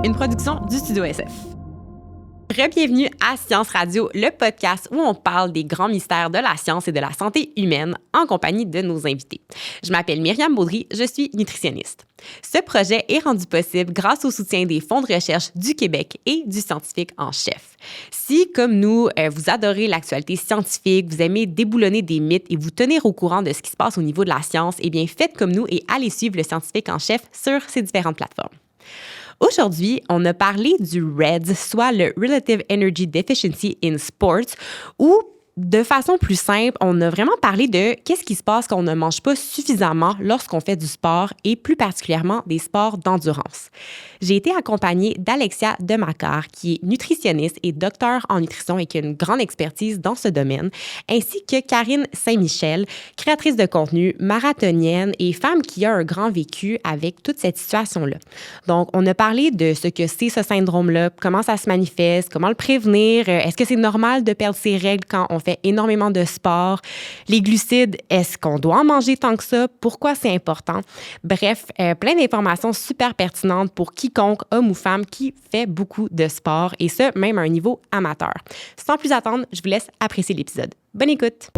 une production du Studio SF. Bienvenue à Science Radio, le podcast où on parle des grands mystères de la science et de la santé humaine en compagnie de nos invités. Je m'appelle Myriam Baudry, je suis nutritionniste. Ce projet est rendu possible grâce au soutien des fonds de recherche du Québec et du scientifique en chef. Si, comme nous, vous adorez l'actualité scientifique, vous aimez déboulonner des mythes et vous tenir au courant de ce qui se passe au niveau de la science, eh bien, faites comme nous et allez suivre le scientifique en chef sur ces différentes plateformes. Aujourd'hui, on a parlé du REDS, soit le Relative Energy Deficiency in Sports, ou de façon plus simple, on a vraiment parlé de qu'est-ce qui se passe quand on ne mange pas suffisamment lorsqu'on fait du sport et plus particulièrement des sports d'endurance. J'ai été accompagnée d'Alexia Demacar, qui est nutritionniste et docteur en nutrition et qui a une grande expertise dans ce domaine, ainsi que Karine Saint-Michel, créatrice de contenu, marathonienne et femme qui a un grand vécu avec toute cette situation-là. Donc, on a parlé de ce que c'est ce syndrome-là, comment ça se manifeste, comment le prévenir, est-ce que c'est normal de perdre ses règles quand on fait énormément de sport, les glucides, est-ce qu'on doit en manger tant que ça, pourquoi c'est important. Bref, plein d'informations super pertinentes pour quiconque, homme ou femme, qui fait beaucoup de sport, et ce, même à un niveau amateur. Sans plus attendre, je vous laisse apprécier l'épisode. Bonne écoute!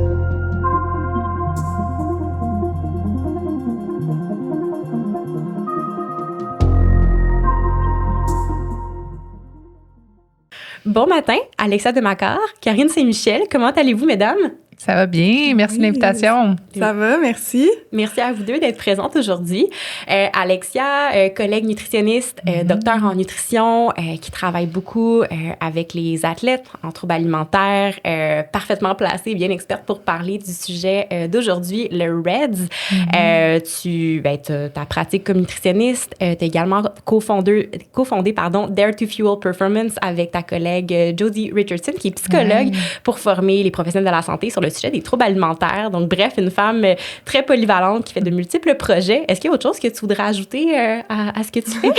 Bon matin, Alexia Demacar, Karine Saint-Michel, comment allez-vous, mesdames? Ça va bien, merci de l'invitation. Ça va, merci. Merci à vous deux d'être présentes aujourd'hui. Alexia, collègue nutritionniste, docteur en nutrition, qui travaille beaucoup avec les athlètes en troubles alimentaires, parfaitement placée, bien experte pour parler du sujet d'aujourd'hui, le REDS. Ta pratique comme nutritionniste, tu as également cofondé Dare to Fuel Performance avec ta collègue Jodie Richardson, qui est psychologue pour former les professionnels de la santé sur le sujet des troubles alimentaires. Donc, bref, une femme très polyvalente qui fait de multiples projets. Est-ce qu'il y a autre chose que tu voudrais ajouter à ce que tu fais?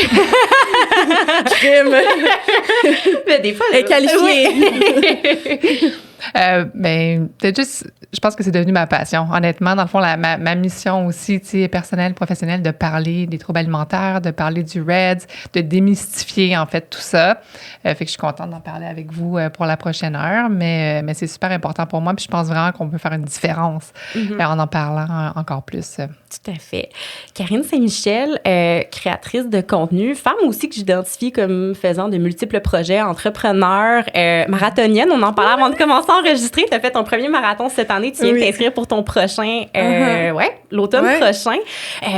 Crème! Mais des fois, elle est qualifiée. Peut-être juste, je pense que c'est devenu ma passion. Honnêtement, dans le fond, ma mission aussi, personnelle, professionnelle, de parler des troubles alimentaires, de parler du REDS, de démystifier, en fait, tout ça. Fait que je suis contente d'en parler avec vous pour la prochaine heure, mais c'est super important pour moi, puis je pense vraiment qu'on peut faire une différence en parlant encore plus. Tout à fait. Karine Saint-Michel, créatrice de contenu, femme aussi que j'identifie comme faisant de multiples projets, entrepreneur, marathonienne. On en parlait avant de commencer à enregistrer. Tu as fait ton premier marathon cette année. Tu viens de t'inscrire pour ton prochain, l'automne prochain.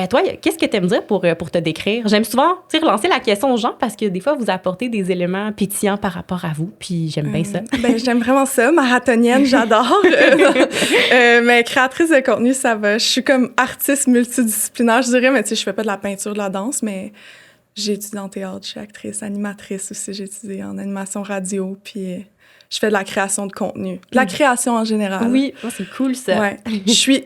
Toi, qu'est-ce que tu aimes dire pour te décrire? J'aime souvent relancer la question aux gens parce que des fois, vous apportez des éléments pétillants par rapport à vous, puis j'aime bien ça. J'aime vraiment ça. Marathonienne, j'adore. Mais créatrice de contenu, ça va. Je suis comme artiste multidisciplinaire, je dirais, mais je fais pas de la peinture, de la danse, mais j'ai étudié en théâtre, je suis actrice, animatrice aussi, j'ai étudié en animation radio, puis je fais de la création de contenu. De la création en général. Oui, c'est cool ça. Ouais. Je suis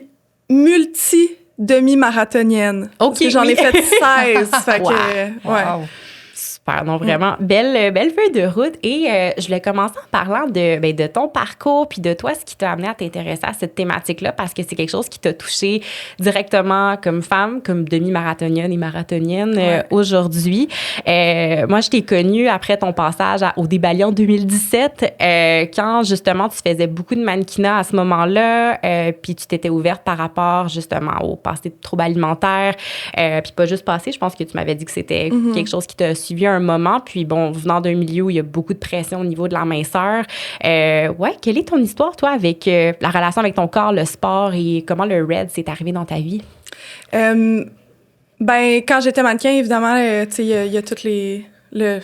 demi-marathonienne. OK, parce que j'en ai fait 16. Fait que, wow. Super, donc vraiment, belle feuille de route. Et je voulais commencer en parlant de ton parcours puis de toi, ce qui t'a amené à t'intéresser à cette thématique-là, parce que c'est quelque chose qui t'a touché directement comme femme, comme demi-marathonienne et marathonienne aujourd'hui. Moi, je t'ai connue après ton passage au Débali en 2017, quand justement tu faisais beaucoup de mannequinat à ce moment-là, puis tu t'étais ouverte par rapport justement au passé de troubles alimentaires, puis pas juste passé, je pense que tu m'avais dit que c'était quelque chose qui t'a suivi un moment, puis bon, venant d'un milieu où il y a beaucoup de pression au niveau de la minceur. Quelle est ton histoire, toi, avec la relation avec ton corps, le sport, et comment le RED s'est arrivé dans ta vie? Quand j'étais mannequin, évidemment, il y a tout le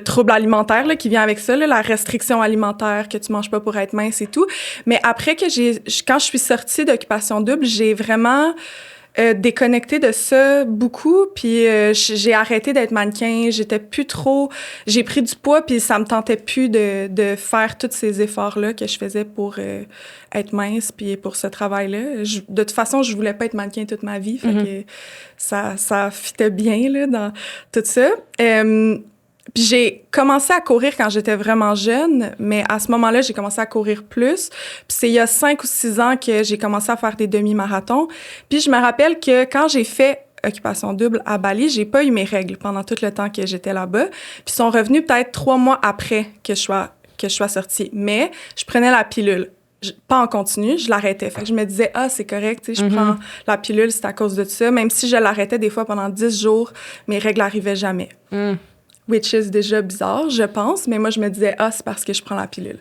trouble alimentaire là, qui vient avec ça, là, la restriction alimentaire, que tu manges pas pour être mince et tout. Mais après quand je suis sortie d'Occupation Double, j'ai vraiment déconnecté de ça beaucoup, puis j'ai arrêté d'être mannequin, j'étais plus trop, j'ai pris du poids, puis ça me tentait plus de faire tous ces efforts-là que je faisais pour être mince, puis pour ce travail-là. De toute façon, je voulais pas être mannequin toute ma vie, fait que ça fitait bien là, dans tout ça. Puis j'ai commencé à courir quand j'étais vraiment jeune, mais à ce moment-là, j'ai commencé à courir plus. Puis c'est il y a 5 ou 6 ans que j'ai commencé à faire des demi-marathons. Puis je me rappelle que quand j'ai fait occupation double à Bali, j'ai pas eu mes règles pendant tout le temps que j'étais là-bas. Puis ils sont revenus peut-être 3 mois après que je sois sortie. Mais je prenais la pilule. Pas en continu, je l'arrêtais. Fait que je me disais, c'est correct, tu sais, je prends la pilule, c'est à cause de ça. Même si je l'arrêtais des fois pendant 10 jours, mes règles n'arrivaient jamais. Which is déjà bizarre, je pense. Mais moi, je me disais, c'est parce que je prends la pilule.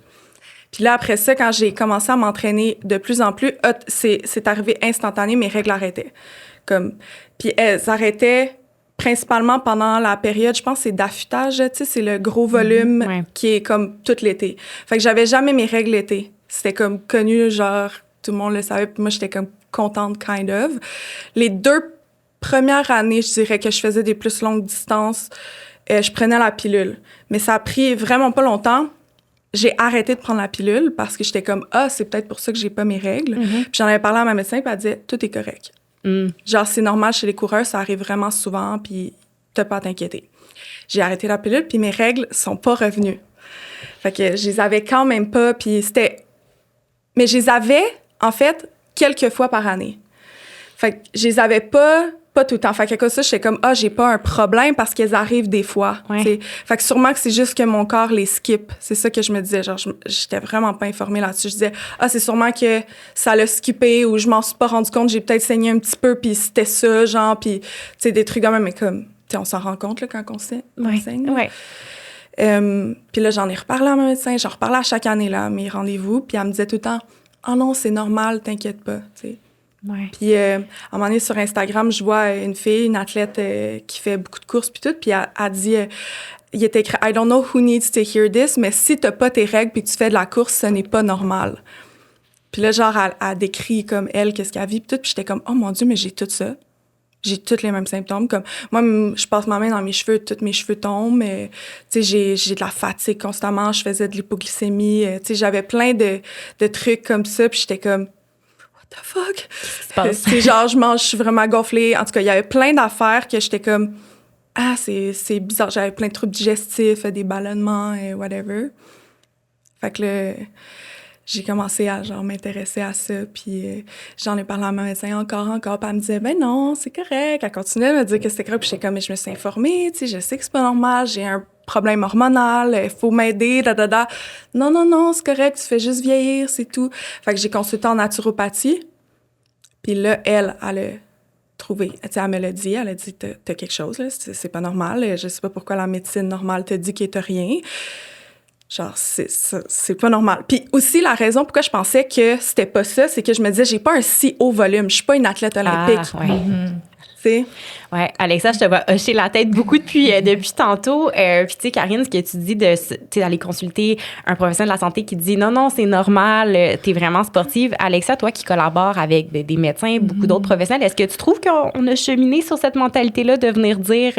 Puis là, après ça, quand j'ai commencé à m'entraîner de plus en plus, c'est arrivé instantané, mes règles arrêtaient. Puis elles arrêtaient principalement pendant la période, je pense, c'est d'affûtage, tu sais, c'est le gros volume qui est comme tout l'été. Fait que j'avais jamais mes règles l'été. C'était comme connu, genre, tout le monde le savait, puis moi, j'étais comme contente, kind of. Les 2 premières années, je dirais que je faisais des plus longues distances, je prenais la pilule. Mais ça a pris vraiment pas longtemps. J'ai arrêté de prendre la pilule parce que j'étais comme, c'est peut-être pour ça que j'ai pas mes règles. Puis j'en avais parlé à ma médecin, puis elle disait, tout est correct. Genre, c'est normal chez les coureurs, ça arrive vraiment souvent, puis t'as pas à t'inquiéter. J'ai arrêté la pilule, puis mes règles sont pas revenues. Fait que je les avais quand même pas, puis c'était... Mais je les avais, en fait, quelques fois par année. Fait que je les avais pas tout le temps. Fait que comme ça, j'étais comme, j'ai pas un problème parce qu'elles arrivent des fois. T'sais. Fait que sûrement que c'est juste que mon corps les skip. C'est ça que je me disais. Genre, j'étais vraiment pas informée là-dessus. Je disais, c'est sûrement que ça l'a skippé ou je m'en suis pas rendu compte. J'ai peut-être saigné un petit peu, puis c'était ça, genre, puis, tu sais, des trucs comme ça. Mais comme, tu sais, on s'en rend compte, là, quand on saigne. Puis là, j'en ai reparlé à mon médecin. J'en reparlais à chaque année, là, à mes rendez-vous. Puis elle me disait tout le temps, non, c'est normal, t'inquiète pas, tu sais. Puis à un moment donné, sur Instagram, je vois une fille, une athlète qui fait beaucoup de courses puis tout, puis elle dit, il était écrit « I don't know who needs to hear this, mais si t'as pas tes règles puis que tu fais de la course, ce n'est pas normal. » Puis là, genre, elle décrit comme elle, qu'est-ce qu'elle vit puis tout, puis j'étais comme « Oh mon Dieu, mais j'ai tout ça. » J'ai tous les mêmes symptômes. Comme moi, je passe ma main dans mes cheveux, tous mes cheveux tombent. Tu sais, j'ai de la fatigue constamment. Je faisais de l'hypoglycémie. Tu sais, j'avais plein de trucs comme ça, puis j'étais comme the fuck? C'est genre, je suis vraiment gonflée. En tout cas, il y avait plein d'affaires que j'étais comme, c'est bizarre. J'avais plein de troubles digestifs, des ballonnements et whatever. Fait que là, j'ai commencé à genre m'intéresser à ça. Puis j'en ai parlé à ma médecin encore. Puis elle me disait, ben non, c'est correct. Elle continuait à me dire que c'était correct. Puis j'étais comme, mais je me suis informée, tu sais, je sais que c'est pas normal. J'ai un problème hormonal, il faut m'aider, Non, c'est correct, tu fais juste vieillir, c'est tout. Fait que j'ai consulté en naturopathie. Puis là, elle a trouvé, tu sais, elle me l'a dit, t'as quelque chose, là, c'est pas normal. Je sais pas pourquoi la médecine normale te dit que t'as rien. Genre, c'est pas normal. Puis aussi, la raison pourquoi je pensais que c'était pas ça, c'est que je me disais, j'ai pas un si haut volume, je suis pas une athlète olympique. Ouais, Alexa, je te vois hocher la tête beaucoup depuis tantôt. Puis, tu sais, Karine, ce que tu dis d'aller consulter un professionnel de la santé qui te dit non, c'est normal, t'es vraiment sportive. Alexa, toi qui collabores avec des médecins, beaucoup d'autres professionnels, est-ce que tu trouves qu'on a cheminé sur cette mentalité-là de venir dire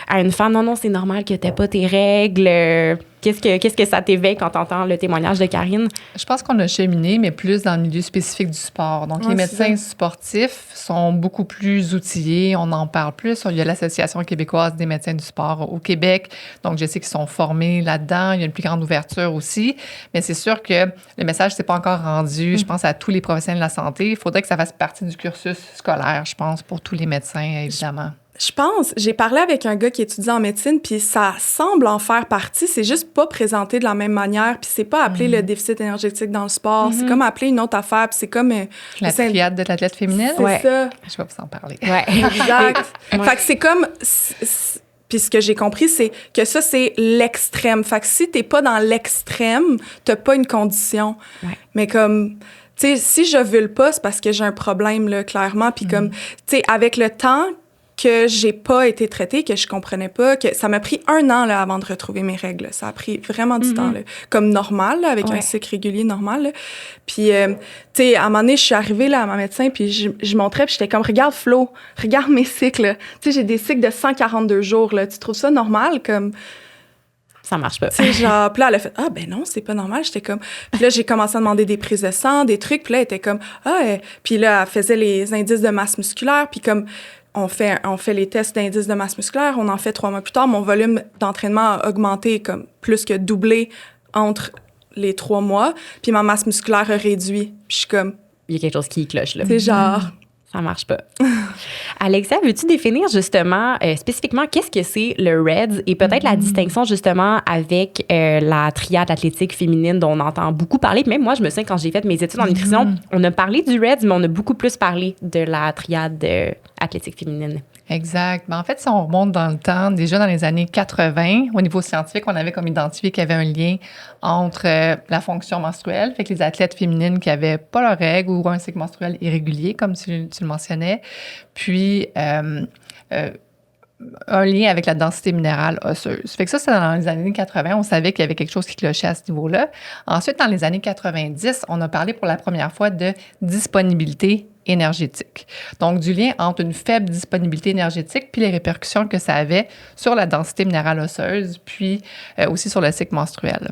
à une femme non, c'est normal que t'aies pas tes règles? Qu'est-ce que ça t'éveille quand t'entends le témoignage de Karine? Je pense qu'on a cheminé, mais plus dans le milieu spécifique du sport. Donc, les médecins sportifs sont beaucoup plus outillés. On en parle plus. Il y a l'Association québécoise des médecins du sport au Québec. Donc, je sais qu'ils sont formés là-dedans. Il y a une plus grande ouverture aussi. Mais c'est sûr que le message ne s'est pas encore rendu, je pense, à tous les professionnels de la santé. Il faudrait que ça fasse partie du cursus scolaire, je pense, pour tous les médecins, évidemment. Je pense, j'ai parlé avec un gars qui étudie en médecine, puis ça semble en faire partie. C'est juste pas présenté de la même manière, puis c'est pas appelé le déficit énergétique dans le sport. C'est comme appeler une autre affaire, puis c'est comme... la triade de l'athlète féminine? C'est ça. Je vais vous en parler. Ouais. Exact. Fait que c'est comme... Puis ce que j'ai compris, c'est que ça, c'est l'extrême. Fait que si t'es pas dans l'extrême, t'as pas une condition. Ouais. Mais comme... Tu sais, si je veux le pas, c'est parce que j'ai un problème, là, clairement. Puis comme... Tu sais, avec le temps... que j'ai pas été traitée, que je comprenais pas, que ça m'a pris 1 an là, avant de retrouver mes règles. Ça a pris vraiment du temps, là, comme normal, là, avec un cycle régulier normal. Là. Puis, tu sais, à un moment donné, je suis arrivée là, à ma médecin, puis je montrais, puis j'étais comme, regarde Flo, regarde mes cycles. Tu sais, j'ai des cycles de 142 jours. Là. Tu trouves ça normal? Comme... Ça marche pas. Tu sais, genre, puis là, elle a fait, ben non, c'est pas normal. J'étais comme, puis là, j'ai commencé à demander des prises de sang, des trucs, puis là, elle était comme, puis là, elle faisait les indices de masse musculaire, puis comme, on fait les tests d'indice de masse musculaire, on en fait 3 mois plus tard. Mon volume d'entraînement a augmenté comme plus que doublé entre les 3 mois, puis ma masse musculaire a réduit. Puis je suis comme... Il y a quelque chose qui cloche, là. C'est genre... Ça marche pas. Alexia, veux-tu définir justement, spécifiquement, qu'est-ce que c'est le REDS et peut-être la distinction justement avec la triade athlétique féminine dont on entend beaucoup parler. Même moi, je me souviens quand j'ai fait mes études en nutrition, on a parlé du REDS, mais on a beaucoup plus parlé de la triade athlétique féminine. Exact. En fait, si on remonte dans le temps, déjà dans les années 80, au niveau scientifique, on avait comme identifié qu'il y avait un lien entre la fonction menstruelle, fait que les athlètes féminines qui n'avaient pas leurs règles ou un cycle menstruel irrégulier, comme tu le mentionnais, puis un lien avec la densité minérale osseuse. Fait que ça, c'est dans les années 80, on savait qu'il y avait quelque chose qui clochait à ce niveau-là. Ensuite, dans les années 90, on a parlé pour la première fois de disponibilité énergétique. Donc, du lien entre une faible disponibilité énergétique puis les répercussions que ça avait sur la densité minérale osseuse, puis aussi sur le cycle menstruel.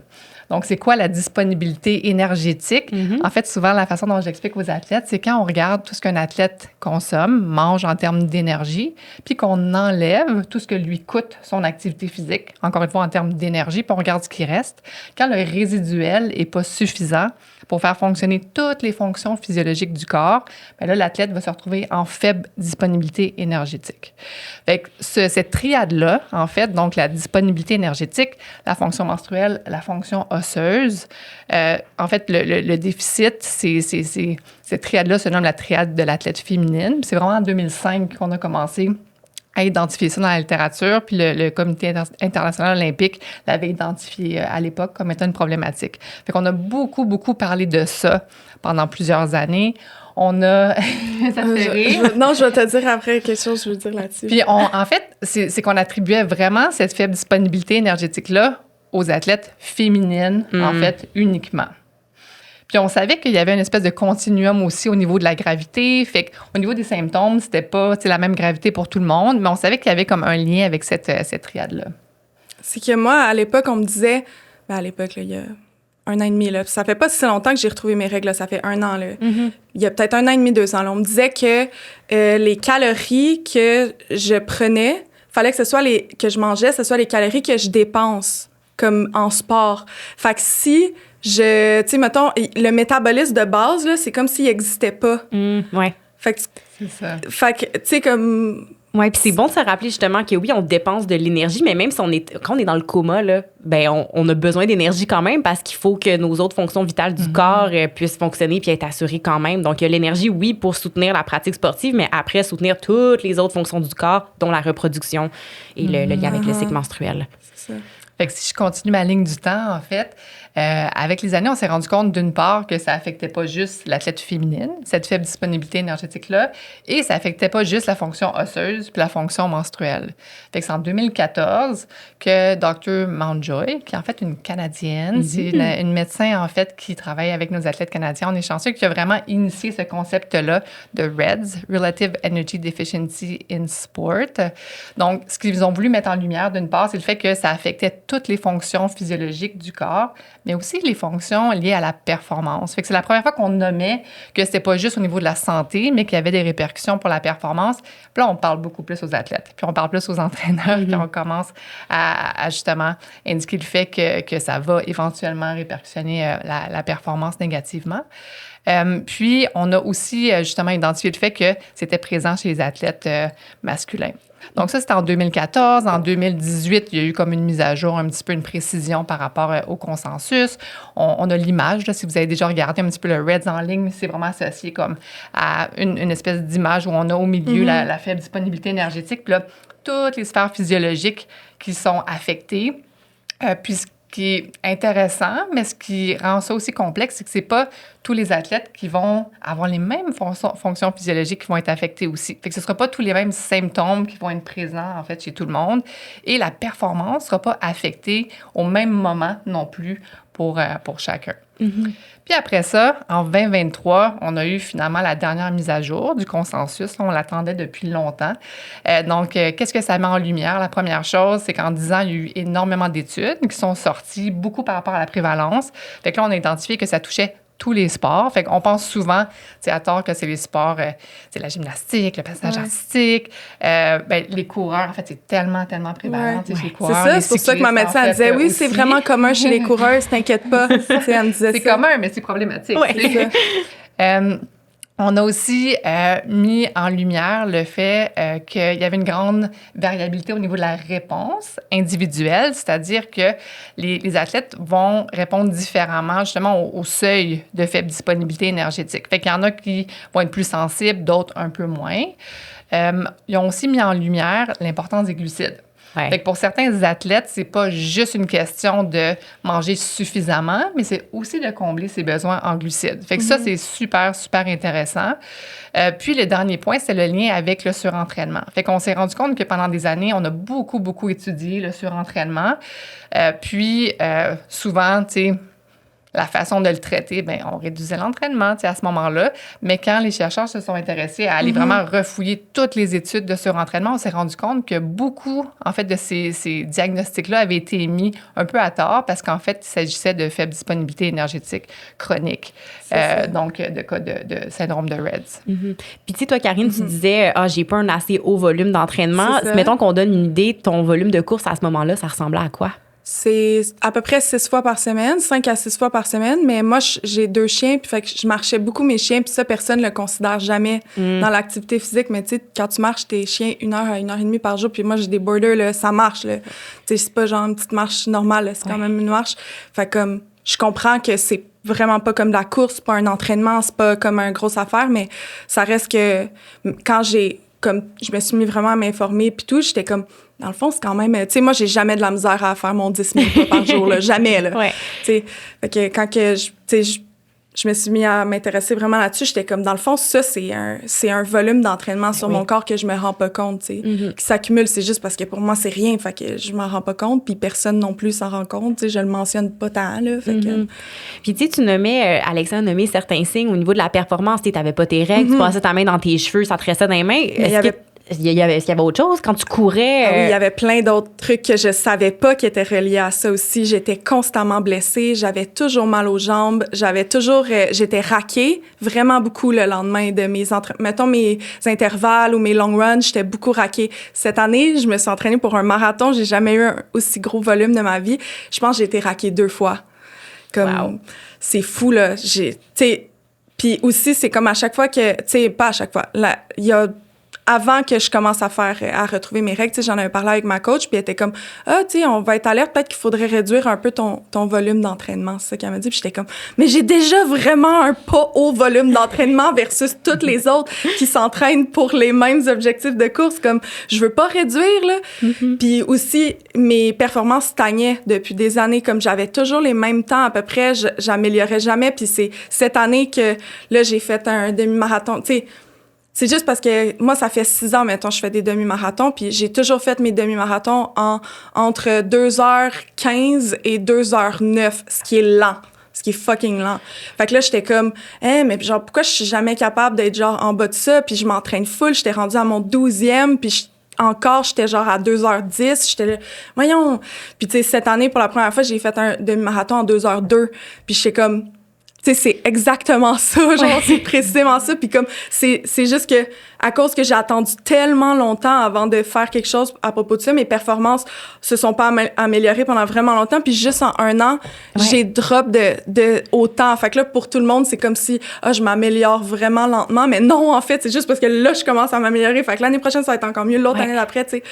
Donc, c'est quoi la disponibilité énergétique? En fait, souvent, la façon dont j'explique aux athlètes, c'est quand on regarde tout ce qu'un athlète consomme, mange en termes d'énergie, puis qu'on enlève tout ce que lui coûte son activité physique, encore une fois, en termes d'énergie, puis on regarde ce qui reste. Quand le résiduel n'est pas suffisant pour faire fonctionner toutes les fonctions physiologiques du corps, bien là, l'athlète va se retrouver en faible disponibilité énergétique. Fait que cette triade-là, en fait, donc la disponibilité énergétique, la fonction menstruelle, la fonction osseuse, en fait, le déficit, cette triade-là se nomme la triade de l'athlète féminine. C'est vraiment en 2005 qu'on a commencé à identifier ça dans la littérature, puis le Comité international olympique l'avait identifié à l'époque comme étant une problématique. Fait qu'on a beaucoup, beaucoup parlé de ça pendant plusieurs années. On a... ça te fait rire? Non, je vais te dire après quelque chose, je veux dire là-dessus. Puis, en fait, c'est qu'on attribuait vraiment cette faible disponibilité énergétique-là aux athlètes féminines, en fait, uniquement. Puis on savait qu'il y avait une espèce de continuum aussi au niveau de la gravité. Fait qu'au niveau des symptômes, c'était pas la même gravité pour tout le monde, mais on savait qu'il y avait comme un lien avec cette triade-là. C'est que moi, à l'époque, on me disait... Ben à l'époque, là, il y a 1 an et demi, là, ça fait pas si longtemps que j'ai retrouvé mes règles, là, ça fait 1 an. Là. Il y a peut-être 1 an et demi, 2 ans. Là, on me disait que les calories que je prenais, fallait que que je mangeais, ce soit les calories que je dépense, comme en sport. Fait que si... tu sais, mettons, le métabolisme de base, là, c'est comme s'il n'existait pas. Ouais. Fait que, c'est ça. Fait que, tu sais, comme... Oui, puis c'est bon de se rappeler justement que oui, on dépense de l'énergie, mais même si quand on est dans le coma, là, ben on a besoin d'énergie quand même parce qu'il faut que nos autres fonctions vitales du corps puissent fonctionner puis être assurées quand même. Donc, il y a l'énergie, oui, pour soutenir la pratique sportive, mais après, soutenir toutes les autres fonctions du corps, dont la reproduction et le lien avec le cycle menstruel. C'est ça. Fait que si je continue ma ligne du temps, en fait, avec les années, on s'est rendu compte d'une part que ça affectait pas juste l'athlète féminine, cette faible disponibilité énergétique-là, et ça affectait pas juste la fonction osseuse puis la fonction menstruelle. Fait que c'est en 2014 que Dr. Mountjoy, qui est en fait une Canadienne, c'est une médecin, en fait, qui travaille avec nos athlètes canadiens, on est chanceux, qui a vraiment initié ce concept-là de REDS, Relative Energy Deficiency in Sport. Donc, ce qu'ils ont voulu mettre en lumière, d'une part, c'est le fait que ça affectait toutes les fonctions physiologiques du corps, mais aussi les fonctions liées à la performance. Fait que c'est la première fois qu'on nommait que c'était pas juste au niveau de la santé, mais qu'il y avait des répercussions pour la performance. Puis là, on parle beaucoup plus aux athlètes, puis on parle plus aux entraîneurs, puis on commence à justement indiquer le fait que ça va éventuellement répercussionner la performance négativement. Puis, on a aussi justement identifié le fait que c'était présent chez les athlètes masculins. Donc ça, c'était en 2014. En 2018, il y a eu comme une mise à jour, un petit peu une précision par rapport au consensus. On a l'image, là, si vous avez déjà regardé un petit peu le REDS en ligne, c'est vraiment associé comme à une espèce d'image où on a au milieu la faible disponibilité énergétique. Puis là, toutes les sphères physiologiques qui sont affectées. Puis ce qui est intéressant, mais ce qui rend ça aussi complexe, c'est que c'est pas tous les athlètes qui vont avoir les mêmes fonctions physiologiques qui vont être affectées aussi. Fait que ce sera pas tous les mêmes symptômes qui vont être présents, en fait, chez tout le monde. Et la performance sera pas affectée au même moment non plus pour chacun. Puis après ça, en 2023, on a eu finalement la dernière mise à jour du consensus. On l'attendait depuis longtemps. Donc, qu'est-ce que ça met en lumière? La première chose, c'est qu'en 10 ans, il y a eu énormément d'études qui sont sorties, beaucoup par rapport à la prévalence. Fait que là, on a identifié que ça touchait tous les sports. Fait qu'on pense souvent, à tort, que c'est les sports, c'est la gymnastique, le patinage artistique. Les coureurs, en fait, c'est tellement prévalent chez les coureurs. C'est ça, c'est pour ça que ma médecin elle disait, oui, c'est vraiment commun chez les coureurs, t'inquiète pas. Elle me disait c'est ça. commun, mais c'est problématique. Ouais, On a aussi mis en lumière le fait qu'il y avait une grande variabilité au niveau de la réponse individuelle, c'est-à-dire que les athlètes vont répondre différemment justement au seuil de faible disponibilité énergétique. Fait qu'il y en a qui vont être plus sensibles, d'autres un peu moins. Ils ont aussi mis en lumière l'importance des glucides. Ouais. Fait que pour certains athlètes, c'est pas juste une question de manger suffisamment, mais c'est aussi de combler ses besoins en glucides. Fait que ça, c'est super, super intéressant. Puis le dernier point, c'est le lien avec le surentraînement. Fait qu'on s'est rendu compte que pendant des années, on a beaucoup, beaucoup étudié le surentraînement. Souvent, tu sais, la façon de le traiter, bien, on réduisait l'entraînement, tu sais, à ce moment-là. Mais quand les chercheurs se sont intéressés à aller vraiment refouiller toutes les études de surentraînement, on s'est rendu compte que beaucoup, en fait, de ces diagnostics-là avaient été émis un peu à tort parce qu'en fait, il s'agissait de faible disponibilité énergétique chronique. Donc, de cas de syndrome de RED-S. Puis, tu sais, toi, Karine, tu disais, j'ai pas un assez haut volume d'entraînement. C'est ça. Mettons qu'on donne une idée, ton volume de course à ce moment-là, ça ressemblait à quoi? C'est à peu près 6 fois par semaine, 5 à 6 fois par semaine. Mais moi, j'ai 2 chiens, puis fait que je marchais beaucoup mes chiens, puis ça, personne ne le considère jamais dans l'activité physique. Mais tu sais, quand tu marches tes chiens 1 heure à 1 heure et demie par jour, puis moi, j'ai des borders, là, ça marche. Là. Tu sais, c'est pas genre une petite marche normale, là, c'est quand même une marche. Fait comme, je comprends que c'est vraiment pas comme de la course, pas un entraînement, c'est pas comme une grosse affaire, mais ça reste que quand je me suis mis vraiment à m'informer puis tout, j'étais comme, dans le fond, c'est quand même, tu sais, moi, j'ai jamais de la misère à faire mon 10 000 pas par jour, là, jamais, là. Ouais. Tu sais, fait que quand que je me suis mis à m'intéresser vraiment là-dessus, j'étais comme, dans le fond, ça, c'est un volume d'entraînement sur mon corps que je me rends pas compte, tu sais, qui s'accumule. C'est juste parce que pour moi, c'est rien, fait que je m'en rends pas compte, puis personne non plus s'en rend compte, tu sais, je le mentionne pas tant, là, fait que... Puis, tu sais, tu nommais, Alexandre nommé certains signes au niveau de la performance. Tu n'avais pas tes règles, tu passais ta main dans tes cheveux, ça te restait dans les mains. Est-ce qu'il y avait autre chose quand tu courais? Oui, il y avait plein d'autres trucs que je savais pas qui étaient reliés à ça aussi. J'étais constamment blessée, j'avais toujours mal aux jambes, j'étais raquée vraiment beaucoup le lendemain de mettons mes intervalles ou mes long runs, j'étais beaucoup raquée. Cette année, je me suis entraînée pour un marathon, j'ai jamais eu un aussi gros volume de ma vie. Je pense que j'ai été raquée 2 fois. Comme, c'est fou, là. Puis aussi, c'est comme à chaque fois que, tu sais, pas à chaque fois, il y a avant que je commence à retrouver mes règles, tu sais, j'en avais parlé avec ma coach, puis elle était comme, tu sais, on va être alerte, peut-être qu'il faudrait réduire un peu ton volume d'entraînement, c'est ça qu'elle m'a dit, puis j'étais comme, mais j'ai déjà vraiment un pas haut volume d'entraînement versus toutes les autres qui s'entraînent pour les mêmes objectifs de course, comme, je veux pas réduire, là. Puis aussi, mes performances stagnaient depuis des années, comme j'avais toujours les mêmes temps à peu près, j'améliorais jamais, puis c'est cette année que, là, j'ai fait un demi-marathon, tu sais. C'est juste parce que moi, ça fait 6 ans, mettons, je fais des demi-marathons, puis j'ai toujours fait mes demi-marathons entre 2h15 et 2h09, ce qui est lent, ce qui est fucking lent. Fait que là, j'étais comme, mais genre, pourquoi je suis jamais capable d'être genre en bas de ça, puis je m'entraîne full, j'étais rendue à mon 12e, puis j'étais genre à 2h10, j'étais là, voyons. Puis tu sais, cette année, pour la première fois, j'ai fait un demi-marathon en 2h02, puis j'étais comme... Tu sais, c'est exactement ça, genre, c'est précisément ça. Puis comme, c'est juste que, à cause que j'ai attendu tellement longtemps avant de faire quelque chose à propos de ça, mes performances se sont pas améliorées pendant vraiment longtemps. Puis juste en 1 an, j'ai drop de autant. Fait que là, pour tout le monde, c'est comme si, je m'améliore vraiment lentement. Mais non, en fait, c'est juste parce que là, je commence à m'améliorer. Fait que l'année prochaine, ça va être encore mieux. L'autre année d'après, tu sais.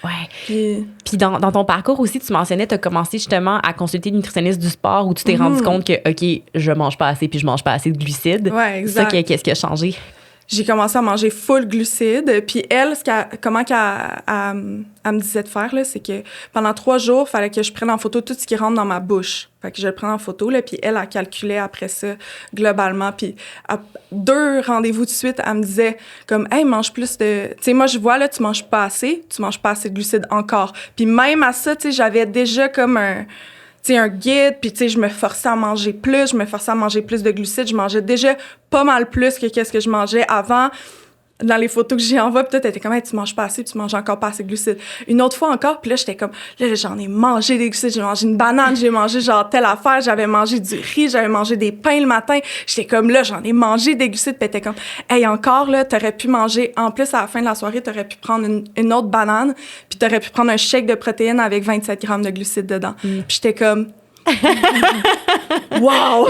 Ouais. Puis dans ton parcours aussi, tu mentionnais, tu as commencé justement à consulter une nutritionniste du sport où tu t'es rendu compte que, OK, je mange pas assez puis je mange pas assez de glucides. Ouais, exact. Ça, qu'est-ce qui a changé? J'ai commencé à manger full glucides. Puis elle, comment elle me disait de faire, là, c'est que pendant 3 jours, il fallait que je prenne en photo tout ce qui rentre dans ma bouche. Fait que je le prends en photo, là, puis elle calculait après ça, globalement. Puis à 2 rendez-vous de suite, elle me disait comme, hey, mange plus de... Tu sais, moi, je vois, là, tu manges pas assez de glucides encore. Puis même à ça, tu sais, j'avais déjà comme un guide, puis tu sais, je me forçais à manger plus de glucides. Je mangeais déjà pas mal plus que qu'est-ce que je mangeais avant. Dans les photos que j'y envoie, puis toi, t'étais comme, hey, tu manges pas assez, tu manges encore pas assez de glucides. Une autre fois encore, puis là, j'étais comme, là, j'en ai mangé des glucides, j'ai mangé une banane, j'ai mangé genre telle affaire, j'avais mangé du riz, j'avais mangé des pains le matin. J'étais comme, là, j'en ai mangé des glucides, puis t'étais comme, hey, encore, là, t'aurais pu manger, en plus, à la fin de la soirée, t'aurais pu prendre une autre banane, puis t'aurais pu prendre un shake de protéines avec 27 grammes de glucides dedans. Puis j'étais comme, wow!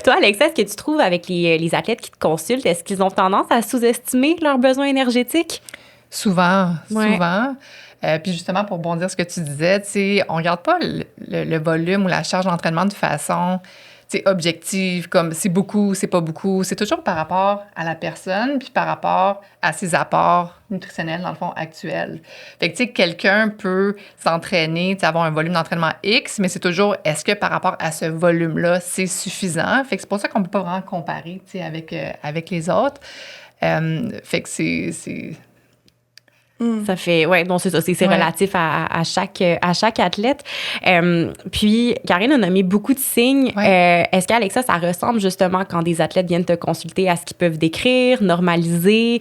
Toi, Alexa, est-ce que tu trouves avec les athlètes qui te consultent, est-ce qu'ils ont tendance à sous-estimer leurs besoins énergétiques? Souvent, Ouais. souvent. Puis justement, pour bondir ce que tu disais, tu sais, on regarde pas le volume ou la charge d'entraînement de façon, tu sais, objective, comme c'est beaucoup, c'est pas beaucoup. C'est toujours par rapport à la personne, puis par rapport à ses apports nutritionnels, dans le fond, actuels. Fait que, tu sais, quelqu'un peut s'entraîner, tu sais, avoir un volume d'entraînement X, mais c'est toujours, est-ce que par rapport à ce volume-là, c'est suffisant? Fait que c'est pour ça qu'on peut pas vraiment comparer, tu sais, avec les autres. Fait que c'est Ça fait, ouais, bon, c'est ça, c'est Ouais. relatif à chaque athlète. Puis, Karine a nommé beaucoup de signes. Ouais. Est-ce qu'Alexa, ça ressemble justement quand des athlètes viennent te consulter à ce qu'ils peuvent décrire, normaliser?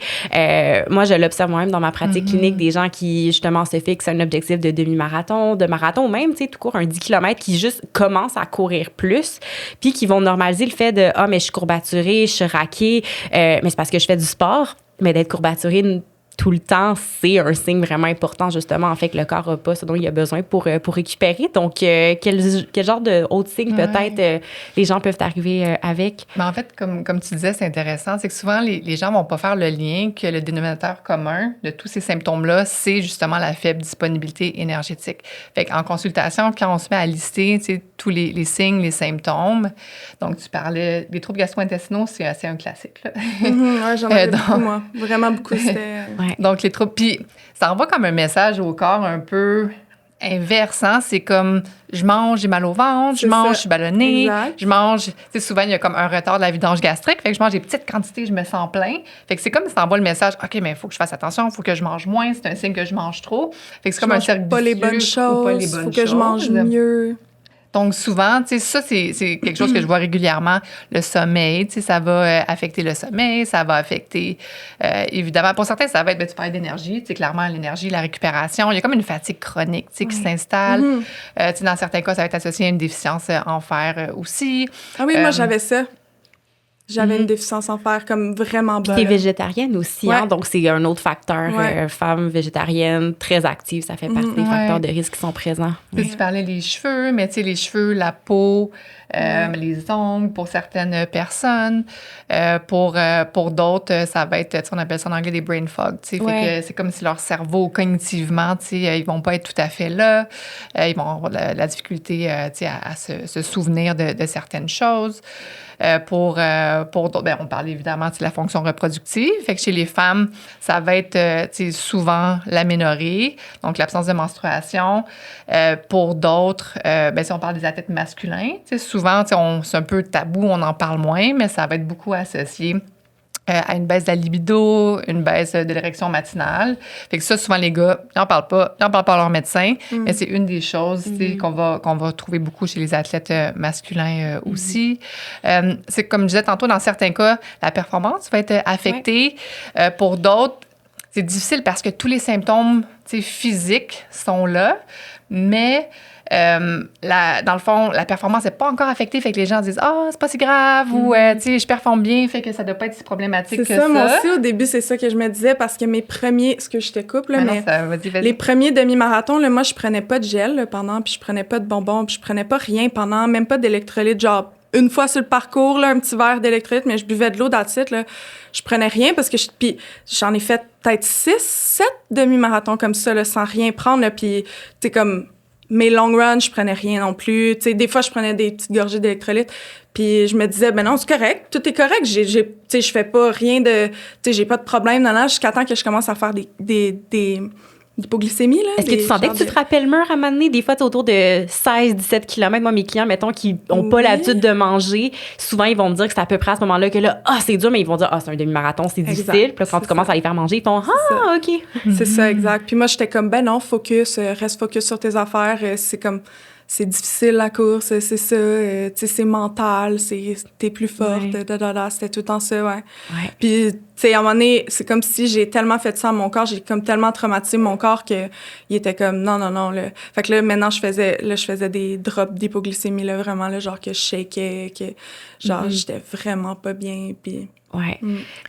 Moi, je l'observe moi-même dans ma pratique clinique, des gens qui, justement, se fixent un objectif de demi-marathon, de marathon, ou même, tu sais, tout court, un 10 km qui juste commencent à courir plus, puis qui vont normaliser le fait de, mais je suis courbaturée, je suis raquée, mais c'est parce que je fais du sport. Mais d'être courbaturée tout le temps, c'est un signe vraiment important, justement, en fait, que le corps n'a pas ce dont il a besoin pour récupérer. Donc, quel genre de autres signes, peut-être, les gens peuvent arriver avec? Mais en fait, comme tu disais, c'est intéressant, c'est que souvent, les gens vont pas faire le lien que le dénominateur commun de tous ces symptômes-là, c'est justement la faible disponibilité énergétique. Fait qu'en consultation, quand on se met à lister, tu sais, tous les signes, les symptômes, donc tu parlais des troubles gastro-intestinaux, c'est assez un classique, là. Ouais, j'en avais beaucoup, moi. Vraiment beaucoup, c'était... Ouais. Donc, les troubles. Puis, ça envoie comme un message au corps un peu inverse, hein? C'est comme, je mange, j'ai mal au ventre, je mange, je suis ballonnée, Exact. je mange. Tu sais, souvent, il y a comme un retard de la vidange gastrique. Fait que je mange des petites quantités, je me sens plein. Fait que c'est comme ça envoie le message, OK, mais il faut que je fasse attention, il faut que je mange moins, c'est un signe que je mange trop. Fait que c'est comme un cercle pas les vicieux bonnes ou choses, pas les bonnes faut que je mange mieux. Donc, souvent, tu sais, ça, c'est quelque chose que je vois régulièrement. Le sommeil, tu sais, ça va affecter le sommeil, ça va affecter, évidemment, pour certains, ça va être, tu parlais d'énergie, tu sais, clairement, l'énergie, la récupération. Il y a comme une fatigue chronique, tu sais, qui s'installe. Tu sais, dans certains cas, ça va être associé à une déficience en fer aussi. Ah oui, moi, j'avais ça. J'avais une déficience en fer comme vraiment bonne. T'es végétarienne aussi, hein? Ouais. Donc, c'est un autre facteur. Ouais. Femme végétarienne, très active, ça fait partie des Ouais. facteurs de risque qui sont présents. Tu sais, tu parlais des cheveux, mais tu sais, les cheveux, la peau, les ongles pour certaines personnes. Pour d'autres, ça va être, tu sais, on appelle ça en anglais des brain fog. Tu sais, Ouais. fait que c'est comme si leur cerveau, cognitivement, tu sais, ils vont pas être tout à fait là. Ils vont avoir de la difficulté, tu sais, à se souvenir de certaines choses. Pour d'autres, ben, on parle évidemment de la fonction reproductive. Fait que chez les femmes, ça va être tu sais, souvent l'aménorrhée, donc l'absence de menstruation. Pour d'autres, ben, si on parle des athlètes masculins, tu sais, souvent, tu sais, c'est un peu tabou, on en parle moins, mais ça va être beaucoup associé à une baisse de la libido, une baisse de l'érection matinale. Fait que ça, souvent, les gars, ils n'en parlent pas à leur médecin, mais c'est une des choses tu sais, qu'on va trouver beaucoup chez les athlètes masculins aussi. C'est comme je disais tantôt, dans certains cas, la performance va être affectée. Pour d'autres, c'est difficile parce que tous les symptômes tu sais, physiques sont là, mais dans le fond, la performance n'est pas encore affectée, fait que les gens disent « Ah, c'est pas si grave » ou tu sais, « Je performe bien, fait que ça doit pas être si problématique que C'est ça. » ça, moi aussi, au début, c'est ça que je me disais, parce que mes premiers... Ce que je te coupe, là, mais... Vas-y. Les premiers demi-marathons, là, moi, je prenais pas de gel là, pendant, puis je prenais pas de bonbons, puis je prenais pas rien pendant, même pas d'électrolytes, genre une fois sur le parcours, là, un petit verre d'électrolytes, mais je buvais de l'eau that's it, là. Je prenais rien parce que puis j'en ai fait peut-être 6, 7 demi-marathons comme ça, là, sans rien prendre, là, puis tu sais, comme mes long runs, je prenais rien non plus. Tu sais, des fois, je prenais des petites gorgées d'électrolytes, puis je me disais, ben non, c'est correct, tout est correct, tu sais, je fais pas rien de, tu sais, j'ai pas de problème, non, jusqu'à temps que je commence à faire des hypoglycémie, là. Est-ce que tu sentais que tu te rappelles le mur à un moment donné? Des fois, tu autour de 16-17 km. Moi, mes clients, mettons, qui n'ont pas l'habitude de manger, souvent, ils vont me dire que c'est à peu près à ce moment-là que là, c'est dur, mais ils vont dire, c'est un demi-marathon, c'est difficile. Puis là, quand tu commences à les faire manger, ils font, OK. C'est ça, exact. Puis moi, j'étais comme, ben non, focus, reste focus sur tes affaires. C'est comme, c'est difficile la course, c'est ça. Tu sais, c'est mental, t'es plus forte, c'était tout le temps ça, ouais. Puis, tu sais, à un moment donné, c'est comme si j'ai tellement fait ça à mon corps, j'ai comme tellement traumatisé mon corps qu'il était comme, non, là. Fait que là, maintenant, je faisais des drops d'hypoglycémie, là, vraiment, là, genre que je shakeais, que, genre, j'étais vraiment pas bien, puis... Ouais.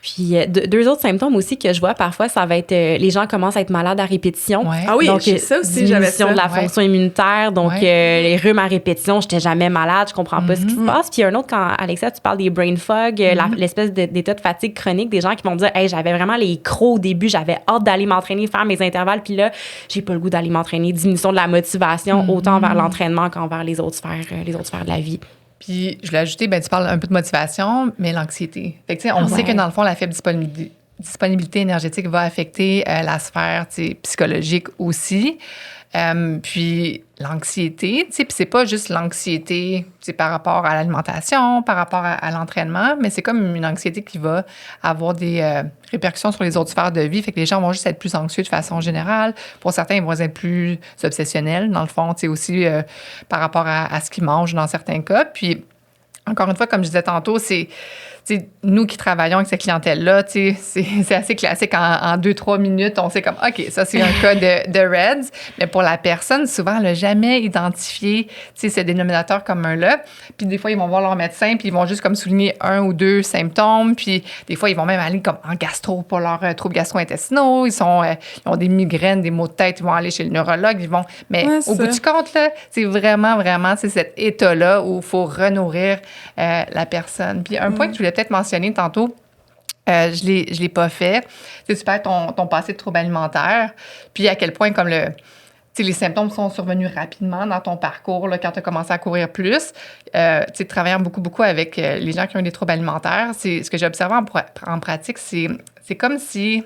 Puis deux autres symptômes aussi que je vois parfois, ça va être les gens commencent à être malades à répétition. Ouais. Ah oui, Donc, j'ai ça aussi, j'avais ça. diminution de la fonction immunitaire. Donc, les rhumes à répétition, j'étais jamais malade, je comprends pas ce qui se passe. Puis il y a un autre, quand Alexia, tu parles des brain fog, l'espèce d'état de fatigue chronique, des gens qui vont dire, hey, j'avais vraiment les crocs au début, j'avais hâte d'aller m'entraîner, faire mes intervalles, puis là, j'ai pas le goût d'aller m'entraîner. Diminution de la motivation, autant vers l'entraînement qu'envers les autres sphères de la vie. Puis, je l'ai ajouté, tu parles un peu de motivation, mais l'anxiété. Fait que, tu sais, on sait que dans le fond, la faible disponibilité énergétique va affecter la sphère psychologique aussi. Puis l'anxiété, tu sais, puis c'est pas juste l'anxiété par rapport à l'alimentation, par rapport à l'entraînement, mais c'est comme une anxiété qui va avoir des répercussions sur les autres sphères de vie. Fait que les gens vont juste être plus anxieux de façon générale. Pour certains, ils vont être plus obsessionnels, dans le fond, tu sais, aussi par rapport à ce qu'ils mangent dans certains cas. Puis, encore une fois, comme je disais tantôt, c'est nous qui travaillons avec cette clientèle-là, c'est assez classique. En 2-3 minutes, on sait comme, OK, ça, c'est un cas de REDS. Mais pour la personne, souvent, elle n'a jamais identifié ce dénominateur commun-là. Puis des fois, ils vont voir leur médecin, puis ils vont juste comme souligner 1 ou 2 symptômes. Puis des fois, ils vont même aller comme en gastro pour leurs troubles gastro-intestinaux. Ils ont des migraines, des maux de tête. Ils vont aller chez le neurologue. Mais au bout du compte, là, c'est vraiment cet état-là où il faut renourrir la personne. Puis un point que je voulais peut-être mentionner tantôt, je l'ai pas fait, c'est super ton passé de trouble alimentaire, puis à quel point comme les symptômes sont survenus rapidement dans ton parcours là, quand tu as commencé à courir plus. Travaillant beaucoup avec les gens qui ont des troubles alimentaires, c'est ce que j'ai observé en pratique, c'est comme si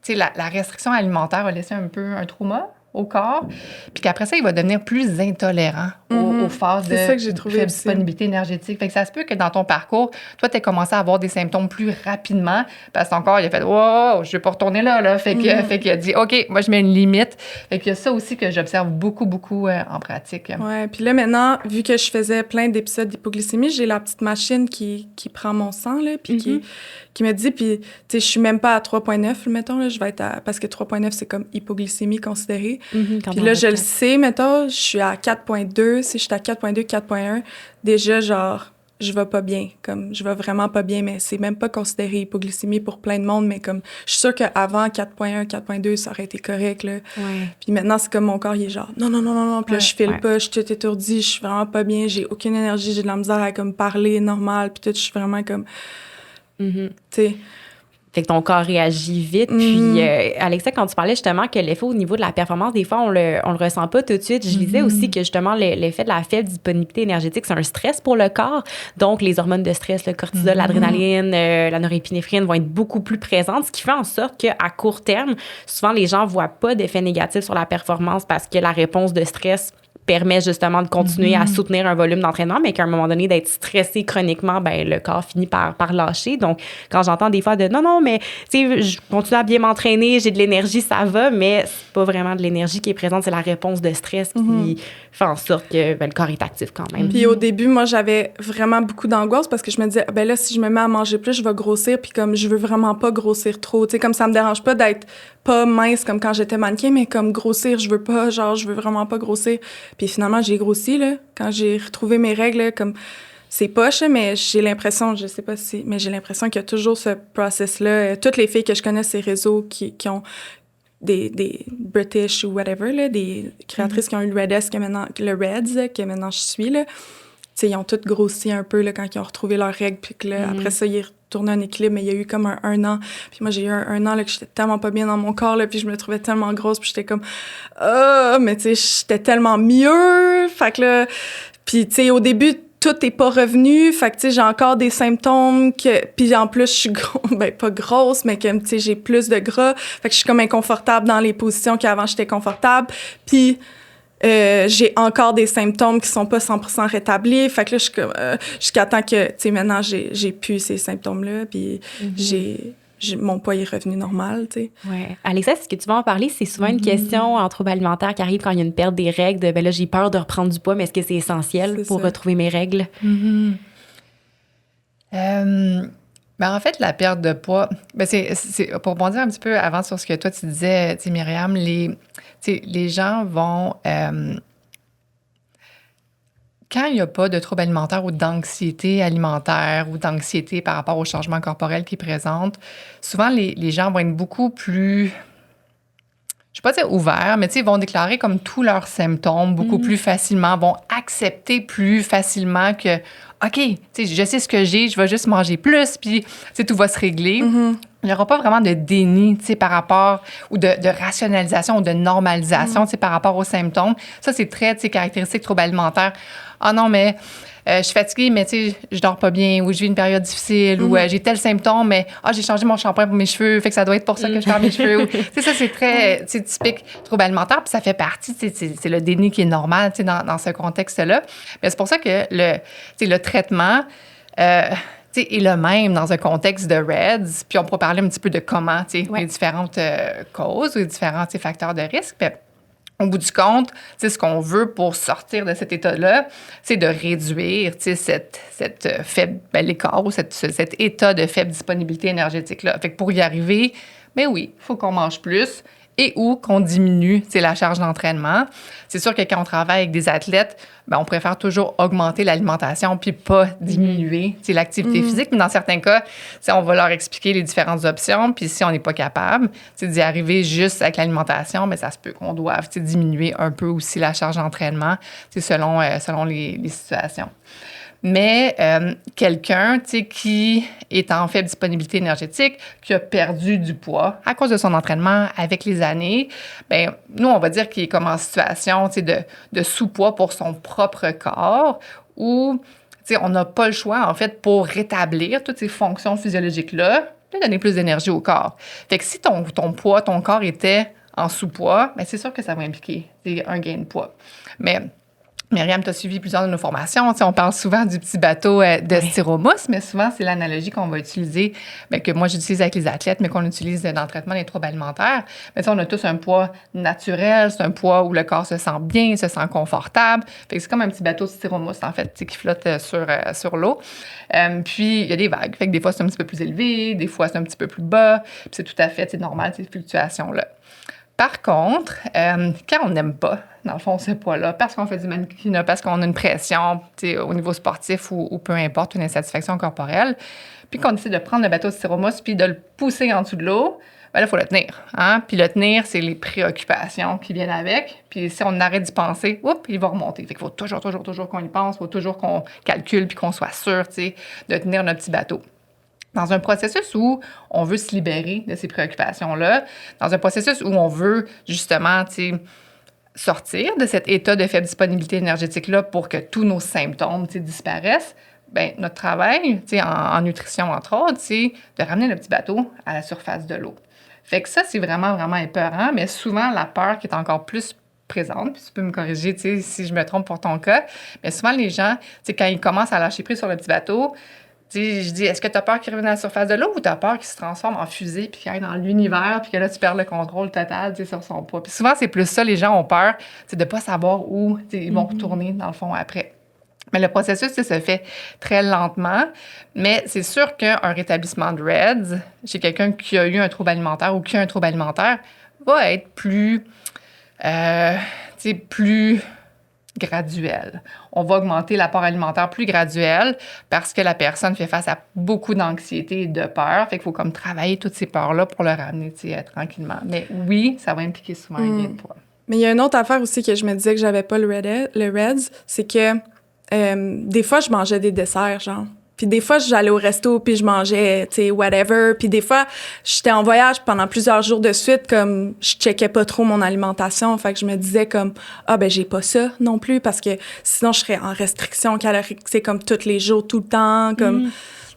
la restriction alimentaire a laissé un peu un trauma au corps, puis qu'après ça, il va devenir plus intolérant aux phases de faible disponibilité énergétique. Fait que ça se peut que dans ton parcours, toi, tu aies commencé à avoir des symptômes plus rapidement parce que ton corps, il a fait « Wow, je vais pas retourner là. » Fait qu'il a dit « OK, moi, je mets une limite. » Fait qu'il y a ça aussi que j'observe beaucoup en pratique. Ouais, puis là, maintenant, vu que je faisais plein d'épisodes d'hypoglycémie, j'ai la petite machine qui prend mon sang, là, puis qui me dit, puis, tu sais, je suis même pas à 3,9, mettons, là, je vais être parce que 3,9, c'est comme hypoglycémie considérée. Puis là, je le sais, mettons, je suis à 4,2. Si je suis à 4,2, 4,1, déjà, genre, je vais pas bien. Comme, je vais vraiment pas bien, mais c'est même pas considéré hypoglycémie pour plein de monde, mais comme, je suis sûre qu'avant 4,1, 4,2, ça aurait été correct, là. Ouais. Puis maintenant, c'est comme mon corps, il est genre, non. Puis là, je file pas, je suis toute étourdie, je suis vraiment pas bien, j'ai aucune énergie, j'ai de la misère à, comme, parler normal, puis tout, je suis vraiment comme, tu sais. Fait que ton corps réagit vite. Puis, Alexia, quand tu parlais justement que l'effet au niveau de la performance, des fois, on le ressent pas tout de suite. Je lisais aussi que justement, l'effet de la faible disponibilité énergétique, c'est un stress pour le corps. Donc, les hormones de stress, le cortisol, l'adrénaline, la norépinéphrine vont être beaucoup plus présentes, ce qui fait en sorte qu'à court terme, souvent, les gens voient pas d'effet négatif sur la performance parce que la réponse de stress permet justement de continuer à soutenir un volume d'entraînement, mais qu'à un moment donné, d'être stressé chroniquement, ben le corps finit par lâcher. Donc, quand j'entends des fois de non, mais tu sais, je continue à bien m'entraîner, j'ai de l'énergie, ça va, mais c'est pas vraiment de l'énergie qui est présente, c'est la réponse de stress qui fait en sorte que le corps est actif quand même. Puis au début, moi, j'avais vraiment beaucoup d'angoisse parce que je me disais, ben là, si je me mets à manger plus, je vais grossir, puis comme je veux vraiment pas grossir trop, tu sais, comme ça me dérange pas d'être pas mince comme quand j'étais mannequin, mais comme grossir, je veux pas, genre, je veux vraiment pas grossir. Puis finalement, j'ai grossi, là, quand j'ai retrouvé mes règles, là, comme c'est poche, mais j'ai l'impression, je sais pas si, mais j'ai l'impression qu'il y a toujours ce process-là. Toutes les filles que je connais, ces réseaux qui ont des British ou whatever, là, des créatrices qui ont eu le Reds, que maintenant je suis, là, tu sais, ils ont toutes grossi un peu, là, quand ils ont retrouvé leurs règles, puis que là, après ça, ils retournaient en équilibre, mais il y a eu comme un an. Puis moi, j'ai eu un an, là, que j'étais tellement pas bien dans mon corps, là, puis je me trouvais tellement grosse, puis j'étais comme, mais tu sais, j'étais tellement mieux. Fait que là, puis tu sais, au début, tout est pas revenu. Fait que, tu sais, j'ai encore des symptômes puis en plus, je suis pas grosse, mais que, tu sais, j'ai plus de gras. Fait que je suis comme inconfortable dans les positions qu'avant, j'étais confortable. Puis, j'ai encore des symptômes qui sont pas 100% rétablis. Fait que là, je suis comme, jusqu'à temps que, tu sais, maintenant, j'ai plus ces symptômes-là. Puis, mon poids est revenu normal, tu sais. Ouais. Alexia, est-ce que tu vas en parler? C'est souvent une question en trouble alimentaire qui arrive quand il y a une perte des règles. Ben là, j'ai peur de reprendre du poids, mais est-ce que c'est essentiel pour retrouver mes règles? Ben en fait, la perte de poids, ben c'est pour rebondir un petit peu avant sur ce que toi, tu disais, tu sais, Myriam, les gens vont quand il n'y a pas de trouble alimentaire ou d'anxiété alimentaire ou d'anxiété par rapport au changement corporel qu'ils présentent, souvent les gens vont être beaucoup plus, je ne vais pas dire ouverts, mais ils vont déclarer comme tous leurs symptômes beaucoup plus facilement, vont accepter plus facilement que, OK, je sais ce que j'ai, je vais juste manger plus, puis tout va se régler. Il n'y aura pas vraiment de déni par rapport, ou de rationalisation ou de normalisation par rapport aux symptômes. Ça, c'est très caractéristique trouble alimentaire. Ah non, mais je suis fatiguée, mais je dors pas bien, ou je vis une période difficile, ou j'ai tel symptôme, mais j'ai changé mon shampoing pour mes cheveux, fait que ça doit être pour ça que je perds mes cheveux. Ça, c'est très typique trouble alimentaire, puis ça fait partie, c'est le déni qui est normal dans ce contexte-là. Mais c'est pour ça que le traitement est le même dans un contexte de REDS, puis on pourra parler un petit peu de comment, les différentes causes ou les différents facteurs de risque. Puis, au bout du compte, ce qu'on veut pour sortir de cet état-là, c'est de réduire cette faible, l'écart ou cet état de faible disponibilité énergétique-là. Fait que pour y arriver, ben oui, il faut qu'on mange plus et ou qu'on diminue la charge d'entraînement. C'est sûr que quand on travaille avec des athlètes, ben on préfère toujours augmenter l'alimentation puis pas diminuer l'activité physique. Mais dans certains cas, on va leur expliquer les différentes options. Puis si on n'est pas capable d'y arriver juste avec l'alimentation, ben ça se peut qu'on doive diminuer un peu aussi la charge d'entraînement selon les situations. Mais quelqu'un qui est en faible disponibilité énergétique, qui a perdu du poids à cause de son entraînement avec les années, ben nous, on va dire qu'il est comme en situation de sous-poids pour son propre corps ou on n'a pas le choix, en fait, pour rétablir toutes ces fonctions physiologiques-là, de donner plus d'énergie au corps. Fait que si ton poids, ton corps était en sous-poids, ben c'est sûr que ça va impliquer un gain de poids. Mais Myriam, tu as suivi plusieurs de nos formations. On parle souvent du petit bateau de styromousse, mais souvent, c'est l'analogie qu'on va utiliser, que moi, j'utilise avec les athlètes, mais qu'on utilise dans le traitement des troubles alimentaires. Mais on a tous un poids naturel, c'est un poids où le corps se sent bien, se sent confortable. Fait que c'est comme un petit bateau de styromousse, en fait, qui flotte sur l'eau. Puis, il y a des vagues. Fait que des fois, c'est un petit peu plus élevé, des fois, c'est un petit peu plus bas. Puis c'est tout à fait normal, ces fluctuations-là. Par contre, quand on n'aime pas, dans le fond, ce poids-là, parce qu'on fait du mannequinat, parce qu'on a une pression au niveau sportif ou peu importe, une insatisfaction corporelle, puis qu'on décide de prendre le bateau de styromousse puis de le pousser en dessous de l'eau, ben là, il faut le tenir. Hein? Puis le tenir, c'est les préoccupations qui viennent avec. Puis si on arrête d'y penser, il va remonter. Fait qu'il faut toujours qu'on y pense, il faut toujours qu'on calcule puis qu'on soit sûr de tenir notre petit bateau. Dans un processus où on veut se libérer de ces préoccupations-là, dans un processus où on veut justement sortir de cet état de faible disponibilité énergétique-là pour que tous nos symptômes disparaissent, bien, notre travail en nutrition, entre autres, c'est de ramener le petit bateau à la surface de l'eau. Fait que ça, c'est vraiment, vraiment épeurant, mais souvent, la peur qui est encore plus présente, puis tu peux me corriger si je me trompe pour ton cas, mais souvent, les gens, quand ils commencent à lâcher prise sur le petit bateau, je dis, est-ce que tu as peur qu'il revienne à la surface de l'eau ou tu as peur qu'il se transforme en fusée puis qu'il aille dans l'univers puis que là, tu perds le contrôle total sur son poids? Puis souvent, c'est plus ça, les gens ont peur, de ne pas savoir où ils vont retourner, dans le fond, après. Mais le processus, se fait très lentement, mais c'est sûr qu'un rétablissement de REDS chez quelqu'un qui a eu un trouble alimentaire ou qui a un trouble alimentaire va être plus graduel. On va augmenter l'apport alimentaire plus graduel parce que la personne fait face à beaucoup d'anxiété et de peur. Fait qu'il faut comme travailler toutes ces peurs-là pour le ramener tranquillement. Mais oui, ça va impliquer souvent un gain de poids. Mais il y a une autre affaire aussi que je me disais que j'avais pas le REDS, c'est que des fois, je mangeais des desserts, genre. Puis des fois, j'allais au resto, puis je mangeais, whatever. Puis des fois, j'étais en voyage pendant plusieurs jours de suite, comme je checkais pas trop mon alimentation. Fait que je me disais comme, j'ai pas ça non plus, parce que sinon, je serais en restriction calorique, comme tous les jours, tout le temps, comme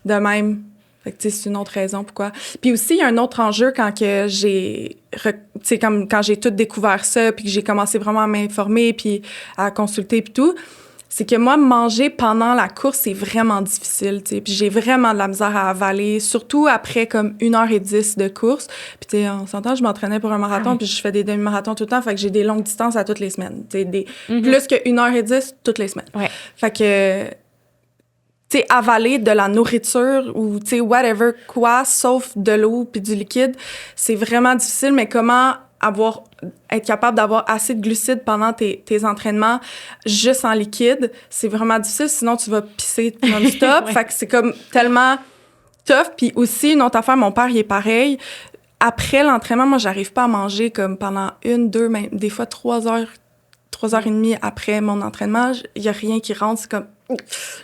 de même. Fait que, c'est une autre raison pourquoi. Puis aussi, il y a un autre enjeu quand j'ai tout découvert ça, puis que j'ai commencé vraiment à m'informer, puis à consulter, puis tout. C'est que moi, manger pendant la course, c'est vraiment difficile, tu sais. Puis j'ai vraiment de la misère à avaler, surtout après comme 1h10 de course. Puis tu sais, on s'entend, je m'entraînais pour un marathon, puis je fais des demi-marathons tout le temps, fait que j'ai des longues distances à toutes les semaines. Tu sais, plus que 1h10 toutes les semaines. Ouais. Fait que, tu sais, avaler de la nourriture ou, tu sais, whatever quoi, sauf de l'eau puis du liquide, c'est vraiment difficile, mais comment avoir être capable d'avoir assez de glucides pendant tes entraînements juste en liquide, c'est vraiment difficile. Sinon, tu vas pisser non-stop. Ouais. Fait que c'est comme tellement tough. Puis aussi, une autre affaire, mon père, il est pareil. Après l'entraînement, moi, j'arrive pas à manger comme pendant 1, 2, même des fois 3 heures, 3 heures et demie après mon entraînement. Il y a rien qui rentre. C'est comme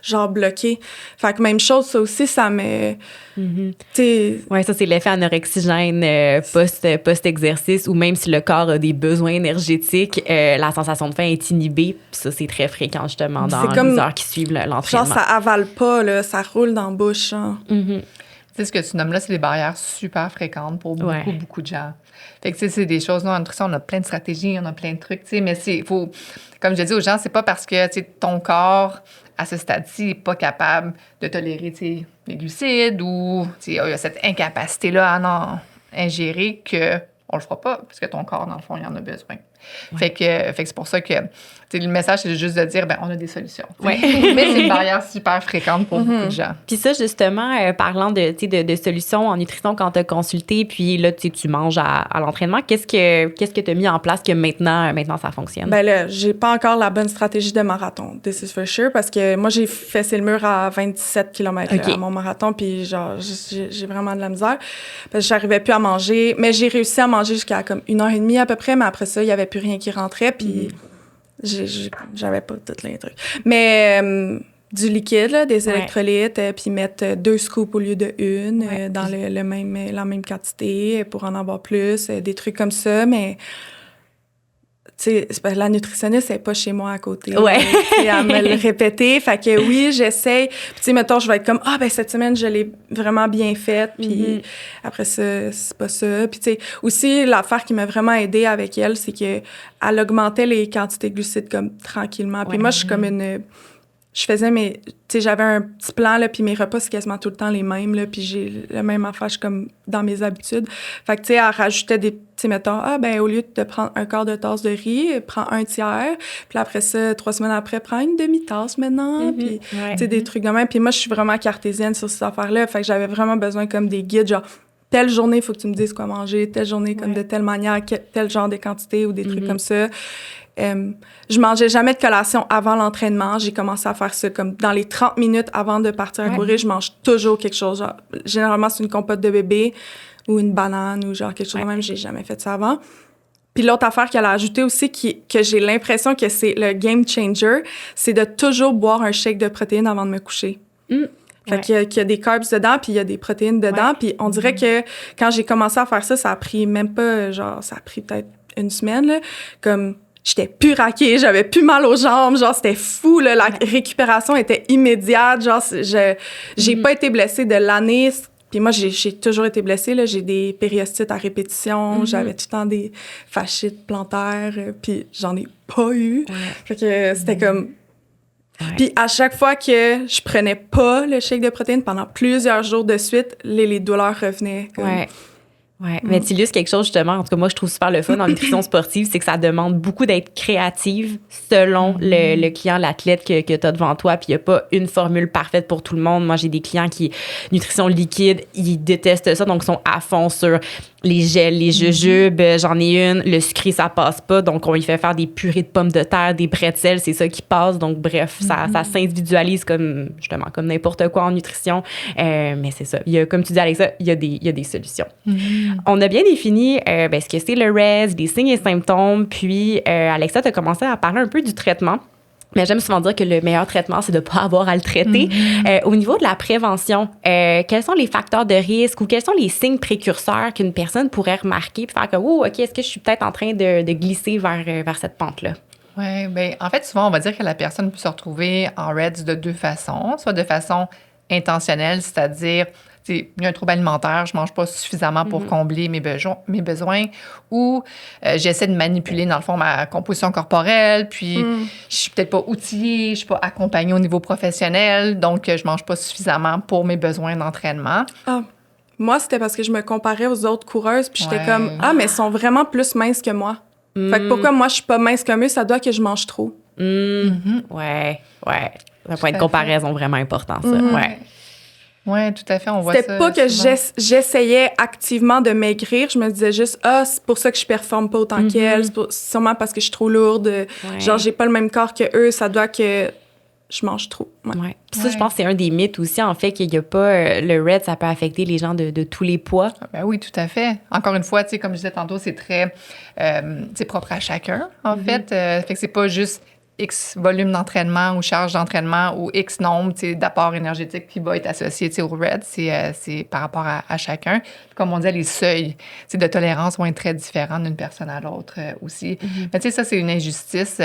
genre bloqué. Fait que même chose, ça aussi, ça me... Oui, ça, c'est l'effet anorexigène post-exercice, ou même si le corps a des besoins énergétiques, la sensation de faim est inhibée. Puis ça, c'est très fréquent, justement, dans les heures qui suivent l'entraînement. Genre, ça avale pas, là, ça roule dans la bouche. Genre. Tu sais, ce que tu nommes là, c'est des barrières super fréquentes pour beaucoup de gens. Fait que, tu sais, c'est des choses, nous, en nutrition, on a plein de stratégies, on a plein de trucs, tu sais, mais faut, comme je dis aux gens, c'est pas parce que, tu sais, ton corps, à ce stade-ci, n'est pas capable de tolérer, tu sais, les glucides ou, tu sais, il y a cette incapacité-là à en ingérer qu'on le fera pas, parce que ton corps, dans le fond, il en a besoin. Fait que c'est pour ça que le message, c'est juste de dire, on a des solutions. Ouais. Mais c'est une barrière super fréquente pour beaucoup de gens. Puis ça, justement, parlant de solutions en nutrition quand tu as consulté, puis là, tu manges à l'entraînement, qu'est-ce que tu as mis en place que maintenant ça fonctionne? Ben là, j'ai pas encore la bonne stratégie de marathon, this is for sure, parce que moi, j'ai fessé le mur à 27 km à mon marathon, puis genre, j'ai vraiment de la misère, parce que j'arrivais plus à manger, mais j'ai réussi à manger jusqu'à comme 1h30 à peu près, mais après ça, il y avait plus rien qui rentrait, puis j'avais pas tous les trucs. Mais du liquide, là, des électrolytes, puis mettre 2 scoops au lieu de 1 dans la même quantité pour en avoir plus, des trucs comme ça, mais tu sais, la nutritionniste, elle n'est pas chez moi à côté. Ouais. Elle me le répétait. Fait que oui, j'essaye. Puis tu sais, mettons, je vais être comme, cette semaine, je l'ai vraiment bien faite. Puis après ça, c'est pas ça. Puis tu sais, aussi, l'affaire qui m'a vraiment aidée avec elle, c'est qu'elle augmentait les quantités de glucides comme tranquillement. Puis moi, je suis comme je faisais tu sais, j'avais un petit plan, là, puis mes repas, c'est quasiment tout le temps les mêmes, là, puis j'ai la même affaire, je suis comme dans mes habitudes. Fait que, tu sais, elle rajoutait des, tu sais, mettons, au lieu de prendre un quart de tasse de riz, prends un tiers, puis après ça, 3 semaines après, prends une demi-tasse maintenant, puis, tu sais, des trucs de même. Puis moi, je suis vraiment cartésienne sur ces affaires-là, fait que j'avais vraiment besoin comme des guides, genre, telle journée, il faut que tu me dises quoi manger, telle journée, comme de telle manière, tel genre de quantité ou des trucs comme ça. Je mangeais jamais de collation avant l'entraînement. J'ai commencé à faire ça comme dans les 30 minutes avant de partir à courir. Je mange toujours quelque chose. Genre, généralement, c'est une compote de bébé ou une banane ou genre quelque chose de même. J'ai jamais fait ça avant. Puis l'autre affaire qu'elle a ajoutée aussi, que j'ai l'impression que c'est le game changer, c'est de toujours boire un shake de protéines avant de me coucher. Fait qu'il y a des carbs dedans, puis il y a des protéines dedans. Puis on dirait que quand j'ai commencé à faire ça, ça a pris même pas, genre, ça a pris peut-être 1 semaine, là. Comme, j'étais plus raquée, j'avais plus mal aux jambes, genre, c'était fou, là. La récupération était immédiate, genre, j'ai pas été blessée de l'année. Puis moi, j'ai toujours été blessée, là. J'ai des périostites à répétition, j'avais tout le temps des fasciites plantaires, puis j'en ai pas eu. Fait que c'était comme... Puis à chaque fois que je prenais pas le shake de protéines pendant plusieurs jours de suite, les douleurs revenaient. Comme... Ouais, mais tu illustres quelque chose, justement, en tout cas, moi, je trouve super le fun en nutrition sportive, c'est que ça demande beaucoup d'être créative selon le client, l'athlète que tu as devant toi, puis il n'y a pas une formule parfaite pour tout le monde. Moi, j'ai des clients qui, nutrition liquide, ils détestent ça, donc ils sont à fond sur les gels, les jujubes, j'en ai une, le sucré, ça passe pas, donc on lui fait faire des purées de pommes de terre, des pretzels, c'est ça qui passe, donc bref, ça s'individualise comme, justement, comme n'importe quoi en nutrition, mais c'est ça. Il y a, comme tu dis, Alexa, il y a des solutions. On a bien défini ce que c'est le RES, les signes et symptômes, puis Alexa, tu as commencé à parler un peu du traitement. Mais j'aime souvent dire que le meilleur traitement, c'est de ne pas avoir à le traiter. Au niveau de la prévention, quels sont les facteurs de risque ou quels sont les signes précurseurs qu'une personne pourrait remarquer puis faire que, OK, est-ce que je suis peut-être en train de glisser vers cette pente-là? Oui, bien, en fait, souvent, on va dire que la personne peut se retrouver en REDS de 2 façons. Soit de façon intentionnelle, c'est-à-dire... il y a un trouble alimentaire, je mange pas suffisamment pour combler mes besoins, ou j'essaie de manipuler, dans le fond, ma composition corporelle, puis je suis peut-être pas outillée, je suis pas accompagnée au niveau professionnel, donc je mange pas suffisamment pour mes besoins d'entraînement. Moi, c'était parce que je me comparais aux autres coureuses, puis j'étais comme, mais elles sont vraiment plus minces que moi. Fait que pourquoi moi, je suis pas mince comme eux, ça doit que je mange trop. Ouais. C'est un point de comparaison vraiment important, ça. Oui, tout à fait, on voit ça. C'était pas que j'essayais activement de maigrir. Je me disais juste, c'est pour ça que je performe pas autant qu'elle. C'est sûrement parce que je suis trop lourde. Ouais. Genre, j'ai pas le même corps que eux. Ça doit que je mange trop. Ouais. Ouais. Puis ça, je pense que c'est un des mythes aussi, en fait, qu'il y a pas... le RED, ça peut affecter les gens de tous les poids. Ben oui, tout à fait. Encore une fois, tu sais, comme je disais tantôt, c'est très... c'est propre à chacun, en fait. Fait que c'est pas juste X volume d'entraînement ou charge d'entraînement ou X nombre d'apports énergétiques qui va être associé au RED. C'est par rapport à chacun. Puis comme on disait, les seuils de tolérance vont être très différents d'une personne à l'autre aussi. Mais tu sais, ça, c'est une injustice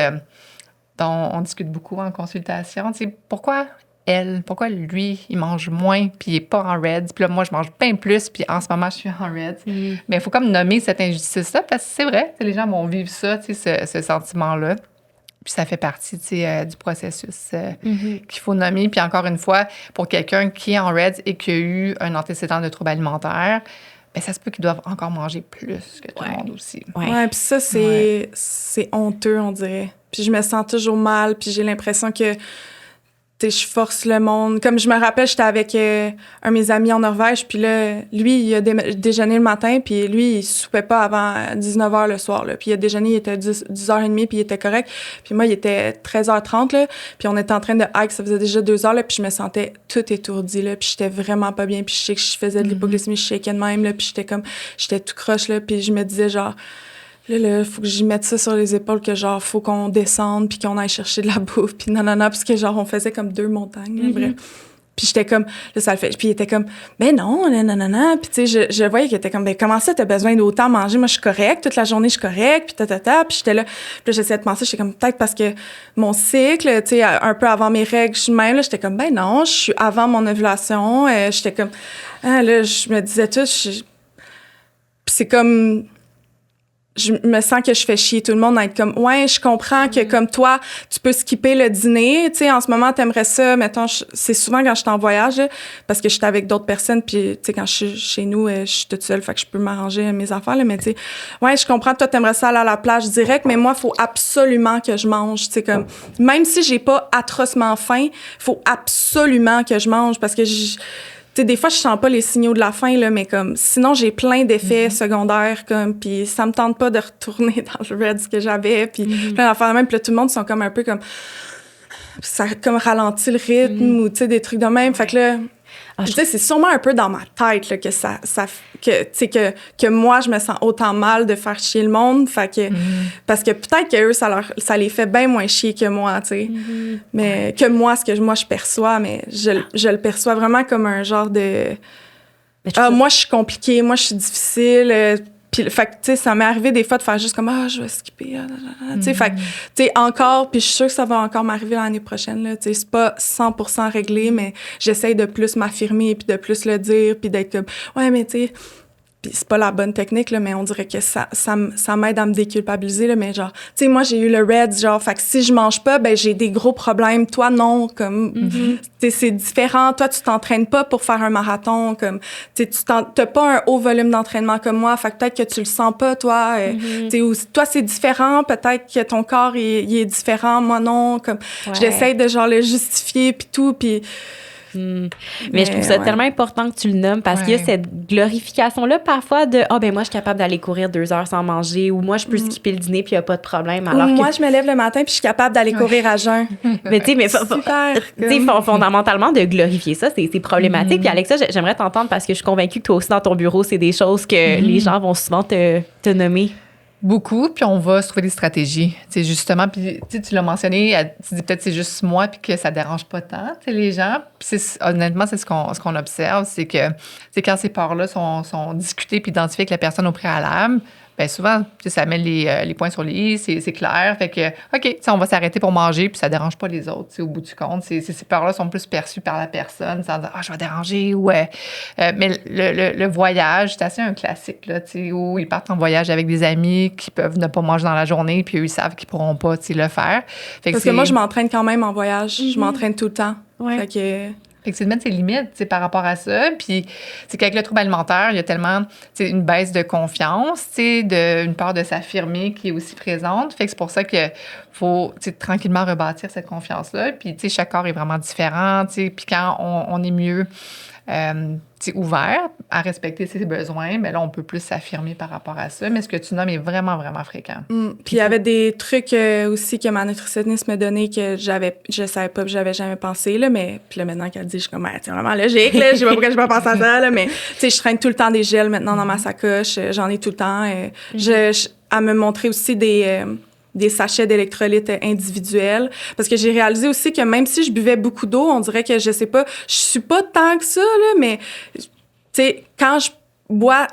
dont on discute beaucoup en consultation. Tu sais, pourquoi lui, il mange moins puis il n'est pas en RED, puis là, moi, je mange bien plus, puis en ce moment, je suis en RED. Mais il faut comme nommer cette injustice-là parce que c'est vrai, les gens vont vivre ça, ce sentiment-là. Puis ça fait partie du processus qu'il faut nommer. Puis encore une fois, pour quelqu'un qui est en RED et qui a eu un antécédent de trouble alimentaire, bien, ça se peut qu'ils doivent encore manger plus que tout le monde aussi. Ouais, puis ça, c'est honteux, on dirait. Puis je me sens toujours mal, puis j'ai l'impression que je force le monde. Comme je me rappelle, j'étais avec un de mes amis en Norvège, puis là, lui, il a déjeuné le matin, puis lui, il soupait pas avant 19h le soir, là. Puis il a déjeuné, il était 10h30, puis il était correct. Puis moi, il était 13h30, là, puis on était en train de hike, ça faisait déjà 2 heures, là, puis je me sentais toute étourdie, là, puis j'étais vraiment pas bien, puis je sais que je faisais de l'hypoglycémie, je shakeais de même, là, puis j'étais tout croche, là, puis je me disais, genre... Là, faut que j'y mette ça sur les épaules, que genre, faut qu'on descende, puis qu'on aille chercher de la bouffe, puis nanana, parce que genre, on faisait comme 2 montagnes, là, bref. Puis j'étais comme, là, ça le fait. Puis il était comme, ben non, nanana. Puis tu sais, je voyais qu'il était comme, ben comment ça, t'as besoin d'autant manger? Moi, je suis correcte, toute la journée, je suis correcte, puis ta. Puis j'étais là, puis j'essayais de penser, j'étais comme, peut-être parce que mon cycle, tu sais, un peu avant mes règles, même, là, j'étais comme, ben non, je suis avant mon ovulation. J'étais comme, là, je me disais tout, puis c'est comme... Je me sens que je fais chier tout le monde à être comme, ouais, je comprends que comme toi, tu peux skipper le dîner. Tu sais, en ce moment, t'aimerais ça. Mettons, c'est souvent quand je suis en voyage, là, parce que je suis avec d'autres personnes, puis tu sais, quand je suis chez nous, je suis toute seule, fait que je peux m'arranger mes affaires, là, mais tu sais, ouais, je comprends, toi, t'aimerais ça aller à la plage direct, mais moi, faut absolument que je mange. Tu sais, comme, même si j'ai pas atrocement faim, faut absolument que je mange, parce que des fois, je sens pas les signaux de la faim, là, mais comme, sinon, j'ai plein d'effets secondaires, comme, puis ça me tente pas de retourner dans le RED que j'avais, puis plein d'affaires de même, puis là, tout le monde sont comme un peu comme, ça comme ralentit le rythme, ou, tu sais, des trucs de même, fait que là, je sais, c'est sûrement un peu dans ma tête, là, que que, tu sais, que moi, je me sens autant mal de faire chier le monde, fait que, parce que peut-être que eux, ça les fait bien moins chier que moi, tu sais, mais que moi, ce que moi, je perçois, mais je le perçois vraiment comme un genre de... moi, je suis compliquée, moi, je suis difficile, puis, fait que, tu sais, ça m'est arrivé des fois de faire juste comme, je vais skipper, tu sais, fait que, tu sais, encore, puis je suis sûre que ça va encore m'arriver l'année prochaine, là, tu sais, c'est pas 100% réglé, mais j'essaye de plus m'affirmer, puis de plus le dire, puis d'être comme, ouais, mais tu sais, puis c'est pas la bonne technique, là, mais on dirait que ça m'aide à me déculpabiliser, là, mais genre, tu sais, moi, j'ai eu le RED, genre, fait que si je mange pas, ben j'ai des gros problèmes. Toi, non, comme, tu sais, c'est différent. Toi, tu t'entraînes pas pour faire un marathon, comme, tu sais, t'as pas un haut volume d'entraînement comme moi, fait que peut-être que tu le sens pas, toi, tu sais, ou toi, c'est différent, peut-être que ton corps, il est différent, moi, non, comme, j'essaie de, genre, le justifier, puis tout, puis... Mais je trouve ça tellement important que tu le nommes parce qu'il y a cette glorification-là parfois de « Ah, ben moi, je suis capable d'aller courir 2 heures sans manger » ou « Moi, je peux skipper le dîner puis il n'y a pas de problème. » Alors moi, je me lève le matin puis je suis capable d'aller courir à jeun. Mais tu sais, fondamentalement, de glorifier ça, c'est problématique. Puis Alexa, j'aimerais t'entendre parce que je suis convaincue que toi aussi, dans ton bureau, c'est des choses que les gens vont souvent te nommer. Beaucoup, puis on va se trouver des stratégies. C'est justement, puis tu l'as mentionné, tu dis peut-être c'est juste moi puis que ça dérange pas tant, les gens. Puis honnêtement, c'est ce qu'on observe, c'est que quand ces peurs-là sont discutées puis identifiées avec la personne au préalable, bien souvent, ça met les points sur les i, c'est clair. Fait que, OK, on va s'arrêter pour manger, puis ça dérange pas les autres, au bout du compte. Ces peurs-là sont plus perçues par la personne, sans dire, je vais déranger, ouais. Mais le voyage, c'est assez un classique, là, où ils partent en voyage avec des amis qui peuvent ne pas manger dans la journée, puis eux, ils savent qu'ils pourront pas, le faire. Fait que parce que moi, je m'entraîne quand même en voyage. Je m'entraîne tout le temps. Ouais. Fait que... Fait que c'est de mettre ses limites, tu sais, par rapport à ça. Puis, c'est qu'avec le trouble alimentaire, il y a tellement, tu sais, une baisse de confiance, tu sais, une peur de s'affirmer qui est aussi présente. Fait que c'est pour ça que faut, tu sais, tranquillement rebâtir cette confiance-là. Puis, tu sais, chaque corps est vraiment différent, tu sais. Puis quand on est mieux ouvert à respecter ses besoins, mais là, on peut plus s'affirmer par rapport à ça. Mais ce que tu nommes est vraiment, vraiment fréquent. Puis il y avait des trucs aussi que ma nutritionniste me donnait que je savais pas, que j'avais jamais pensé, là, mais puis là, maintenant qu'elle dit, je suis comme, c'est vraiment logique, là, je sais pas pourquoi je pas pensé à ça, là, mais tu sais, je traîne tout le temps des gels maintenant dans ma sacoche, j'en ai tout le temps. Elle me montrait aussi des sachets d'électrolytes individuels. Parce que j'ai réalisé aussi que même si je buvais beaucoup d'eau, on dirait que, je sais pas, je suis pas tant que ça, là, mais, tu sais, quand je bois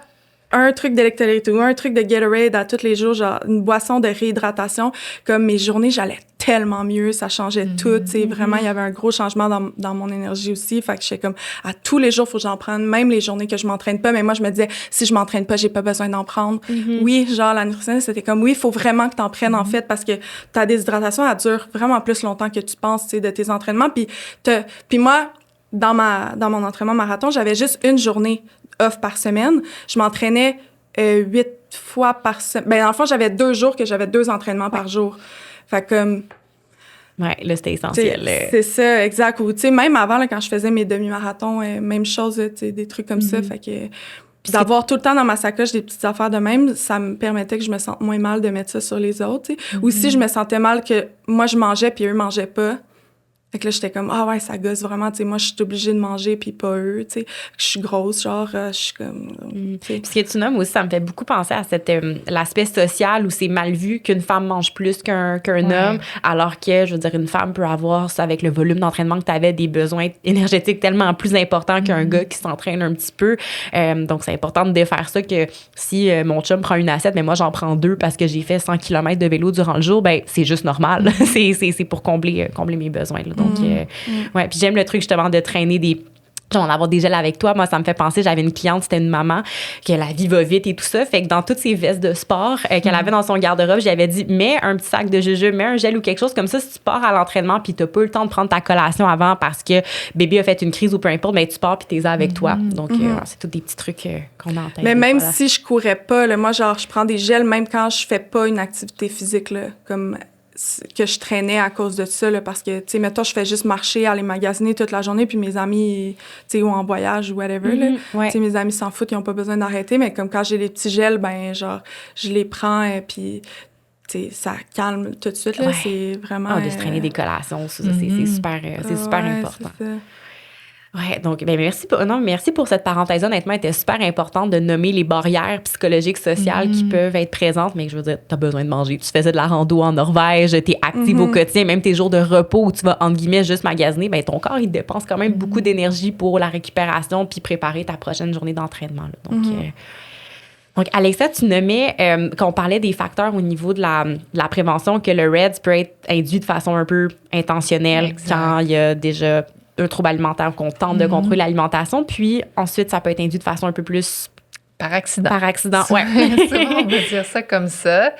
un truc d'électrolyte ou un truc de Gatorade à tous les jours, genre une boisson de réhydratation, comme mes journées, j'allais tellement mieux, ça changeait tout, tu sais, vraiment, il y avait un gros changement dans mon énergie aussi, fait que j'étais comme, à tous les jours, faut que j'en prenne, même les journées que je m'entraîne pas, mais moi, je me disais, si je m'entraîne pas, j'ai pas besoin d'en prendre. Oui, genre, la nutritionniste, c'était comme, oui, il faut vraiment que t'en prennes, en fait, parce que ta déshydratation, elle dure vraiment plus longtemps que tu penses, tu sais, de tes entraînements, puis moi, dans mon entraînement marathon, j'avais juste une journée off par semaine. Je m'entraînais 8 fois par semaine. Ben, dans le fond, j'avais 2 jours que j'avais 2 entraînements par jour. Fait comme... Ouais, là, c'était essentiel. C'est ça, exact. Ou, tu sais, même avant, là, quand je faisais mes demi-marathons, même chose, tu sais, des trucs comme ça. Fait que... Puis d'avoir tout le temps dans ma sacoche des petites affaires de même, ça me permettait que je me sente moins mal de mettre ça sur les autres, tu sais. Ou si je me sentais mal que moi, je mangeais puis eux mangeaient pas, fait que là, j'étais comme, ah ouais, ça gosse vraiment, tu sais, moi, je suis obligée de manger, puis pas eux, tu sais. Je suis grosse, genre, je suis comme... Puis ce que tu nommes aussi, ça me fait beaucoup penser à l'aspect social où c'est mal vu qu'une femme mange plus qu'un homme, alors que, je veux dire, une femme peut avoir, ça, avec le volume d'entraînement que tu avais, des besoins énergétiques tellement plus importants qu'un gars qui s'entraîne un petit peu. Donc, c'est important de défaire ça, que si mon chum prend une assiette, mais moi, j'en prends 2 parce que j'ai fait 100 km de vélo durant le jour, ben c'est juste normal. C'est pour combler mes besoins, là. Donc, ouais, puis j'aime le truc justement de traîner genre d'avoir des gels avec toi. Moi, ça me fait penser, j'avais une cliente, c'était une maman, que la vie va vite et tout ça. Fait que dans toutes ses vestes de sport qu'elle avait dans son garde-robe, j'avais dit, mets un petit sac de jujube, mets un gel ou quelque chose comme ça. Si tu pars à l'entraînement puis t'as pas eu le temps de prendre ta collation avant parce que bébé a fait une crise ou peu importe, ben tu pars puis t'es là avec toi. Donc, c'est tous des petits trucs qu'on entend. Mais même si je courais pas, là, moi, genre, je prends des gels même quand je fais pas une activité physique, là, comme... que je traînais à cause de ça, là, parce que, tu sais, mettons, je fais juste marcher, aller magasiner toute la journée, puis mes amis, tu sais, ou en voyage ou whatever, là. Tu sais, mes amis s'en foutent, ils ont pas besoin d'arrêter, mais comme quand j'ai les petits gels, ben, genre, je les prends, puis, tu sais, ça calme tout de suite, là. C'est vraiment... de se traîner des collations, ça, c'est super important. C'est ça. Ouais, donc merci pour cette parenthèse. Honnêtement, elle était super importante de nommer les barrières psychologiques, sociales qui peuvent être présentes, mais je veux dire, t'as besoin de manger. Tu faisais de la rando en Norvège, t'es active au quotidien, même tes jours de repos où tu vas, entre guillemets, juste magasiner, ben ton corps, il dépense quand même beaucoup d'énergie pour la récupération puis préparer ta prochaine journée d'entraînement, là. Donc, Alexa, tu nommais, quand on parlait des facteurs au niveau de la prévention, que le RED peut être induit de façon un peu intentionnelle quand il y a déjà un trouble alimentaire, qu'on tente de contrôler l'alimentation. Puis ensuite, ça peut être induit de façon un peu plus... Par accident. Ouais. C'est bon, on va dire ça comme ça.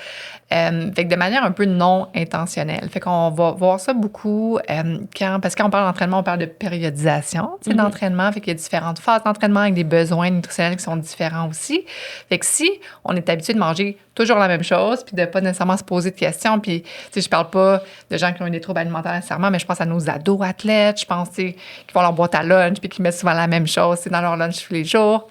Fait que de manière un peu non intentionnelle. Fait qu'on va voir ça beaucoup parce que quand on parle d'entraînement, on parle de périodisation d'entraînement. Fait qu'il y a différentes phases d'entraînement avec des besoins nutritionnels qui sont différents aussi. Fait que si on est habitué de manger toujours la même chose puis de pas nécessairement se poser de questions, puis tu sais, je parle pas de gens qui ont des troubles alimentaires nécessairement, mais je pense à nos ados athlètes, je pense, tu sais, qui font leur boîte à lunch puis qui mettent souvent la même chose, c'est dans leur lunch tous les jours,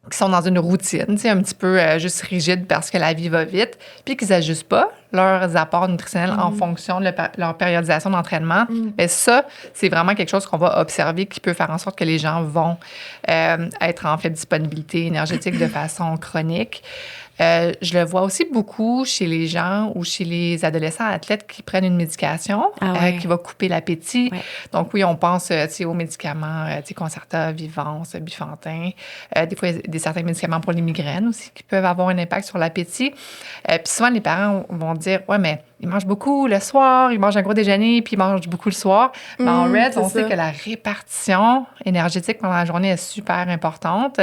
qui sont dans une routine, tu sais, un petit peu juste rigide parce que la vie va vite, puis qu'ils n'ajustent pas leurs apports nutritionnels en fonction de leur périodisation d'entraînement. Mais ça, c'est vraiment quelque chose qu'on va observer qui peut faire en sorte que les gens vont être en fait disponibilité énergétique de façon chronique. Je le vois aussi beaucoup chez les gens ou chez les adolescents athlètes qui prennent une médication qui va couper l'appétit. Ouais. Donc, oui, on pense aux médicaments, Concerta, Vivance, Bifantin. Des fois, il y a certains médicaments pour les migraines aussi qui peuvent avoir un impact sur l'appétit. Puis souvent, les parents vont dire, ouais, mais ils mangent beaucoup le soir, ils mangent un gros déjeuner, puis ils mangent beaucoup le soir. Mais en RED, on sait que la répartition énergétique pendant la journée est super importante.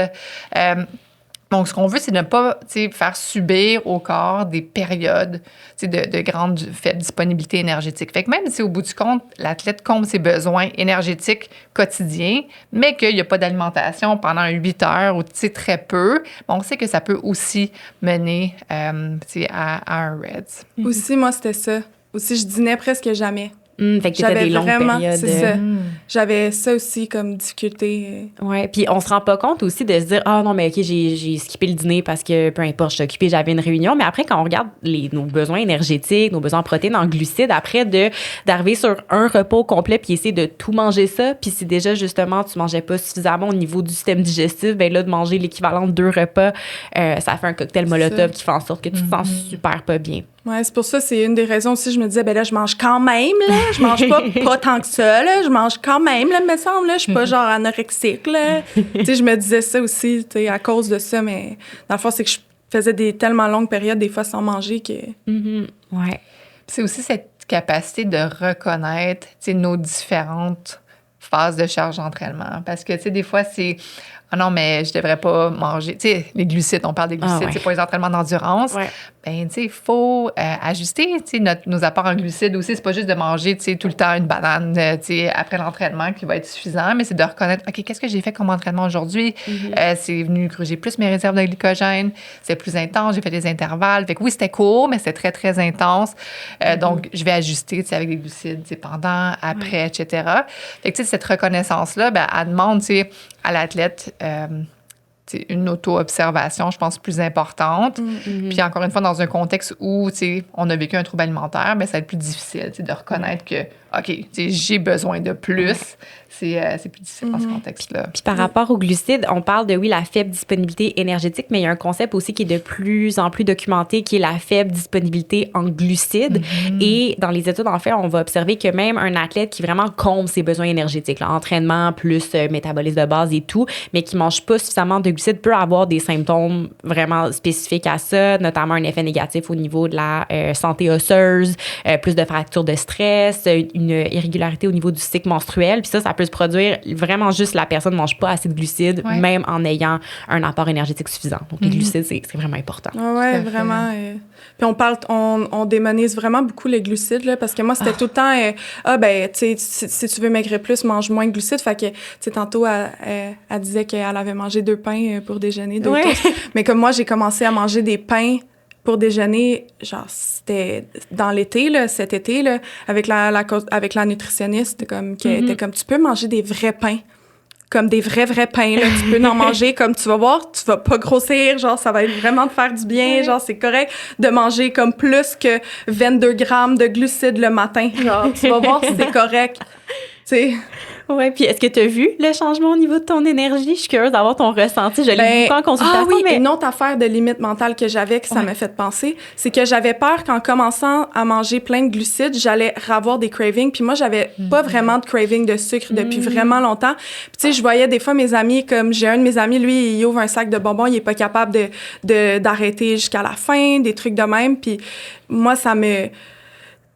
Donc, ce qu'on veut, c'est de ne pas faire subir au corps des périodes de grande faible disponibilité énergétique. Fait que même si au bout du compte, l'athlète comble ses besoins énergétiques quotidiens, mais qu'il n'y a pas d'alimentation pendant 8 heures ou très peu, on sait que ça peut aussi mener à un RED. Aussi, moi, c'était ça. Aussi, je dînais presque jamais. Fait que t'étais des longues périodes. C'est ça. J'avais ça aussi comme difficulté. Ouais, puis on se rend pas compte aussi de se dire ah non mais OK, j'ai skippé le dîner parce que peu importe, je suis occupée, j'avais une réunion, mais après quand on regarde nos besoins énergétiques, nos besoins en protéines, en glucides, après d'arriver sur un repas complet puis essayer de tout manger ça, puis si déjà justement tu mangeais pas suffisamment au niveau du système digestif, ben là de manger l'équivalent de 2 repas, ça fait un cocktail Molotov qui fait en sorte que tu te sens super pas bien. Ouais, c'est pour ça, c'est une des raisons aussi, je me disais, ben là, je mange quand même, là. Je mange pas tant que ça, là. Je mange quand même, là, me semble, là. Je suis pas genre anorexique, là. Tu sais, je me disais ça aussi, tu sais, à cause de ça, mais dans le fond, c'est que je faisais des tellement longues périodes, des fois, sans manger que... Ouais. C'est aussi cette capacité de reconnaître, nos différentes phases de charge d'entraînement. Parce que, tu sais, des fois, c'est... Ah non, mais je devrais pas manger. Tu sais, les glucides, on parle des glucides, c'est pour les entraînements d'endurance. Ouais. Ben, tu sais, il faut ajuster, tu sais, nos apports en glucides aussi. C'est pas juste de manger, tu sais, tout le temps une banane, tu sais, après l'entraînement qui va être suffisant, mais c'est de reconnaître, OK, qu'est-ce que j'ai fait comme entraînement aujourd'hui? C'est venu gruger plus mes réserves de glycogène, c'est plus intense, j'ai fait des intervalles. Fait que oui, c'était court, mais c'était très, très intense. Donc, je vais ajuster, tu sais, avec des glucides, tu sais, pendant, après, etc. Fait que, tu sais, cette reconnaissance-là, ben, elle demande, tu sais, à l'athlète une auto-observation, je pense, plus importante. Puis encore une fois, dans un contexte où on a vécu un trouble alimentaire, bien, ça va être plus difficile de reconnaître que, OK, j'ai besoin de plus. C'est plus difficile dans ce contexte-là. Puis par rapport aux glucides, on parle de, oui, la faible disponibilité énergétique, mais il y a un concept aussi qui est de plus en plus documenté, qui est la faible disponibilité en glucides. Et dans les études, en fait, on va observer que même un athlète qui vraiment comble ses besoins énergétiques, là, entraînement plus métabolisme de base et tout, mais qui mange pas suffisamment de glucides, peut avoir des symptômes vraiment spécifiques à ça, notamment un effet négatif au niveau de la santé osseuse, plus de fractures de stress, une irrégularité au niveau du cycle menstruel. Puis ça peut se produire vraiment juste la personne ne mange pas assez de glucides, même en ayant un apport énergétique suffisant. Donc, les glucides, c'est vraiment important. Oui, vraiment. Puis on démonise vraiment beaucoup les glucides, là, parce que moi, c'était tout le temps, ben, tu sais, si tu veux maigrir plus, mange moins de glucides. Fait que, tu sais, tantôt, elle disait qu'elle avait mangé 2 pains pour déjeuner, 2 toasts. Mais comme moi, j'ai commencé à manger des pains pour déjeuner, genre, c'était dans l'été, là, cet été, là, avec la nutritionniste, comme, qui était comme, tu peux manger des vrais pains, comme des vrais pains, là, tu peux en manger, comme, tu vas voir, tu vas pas grossir, genre, ça va vraiment te faire du bien, genre, c'est correct de manger, comme, plus que 22 grammes de glucides le matin, genre, tu vas voir si c'est correct, tu sais. Ouais, puis est-ce que tu as vu le changement au niveau de ton énergie? Je suis curieuse d'avoir ton ressenti. Je l'ai beaucoup en consultation. Ah oui, mais... une autre affaire de limite mentale que j'avais, que ça m'a fait penser, c'est que j'avais peur qu'en commençant à manger plein de glucides, j'allais avoir des cravings. Puis moi, j'avais pas vraiment de craving de sucre depuis vraiment longtemps. Puis tu sais, je voyais des fois mes amis, comme j'ai un de mes amis, lui, il ouvre un sac de bonbons, il est pas capable d'arrêter jusqu'à la fin, des trucs de même. Puis moi, ça me... Tu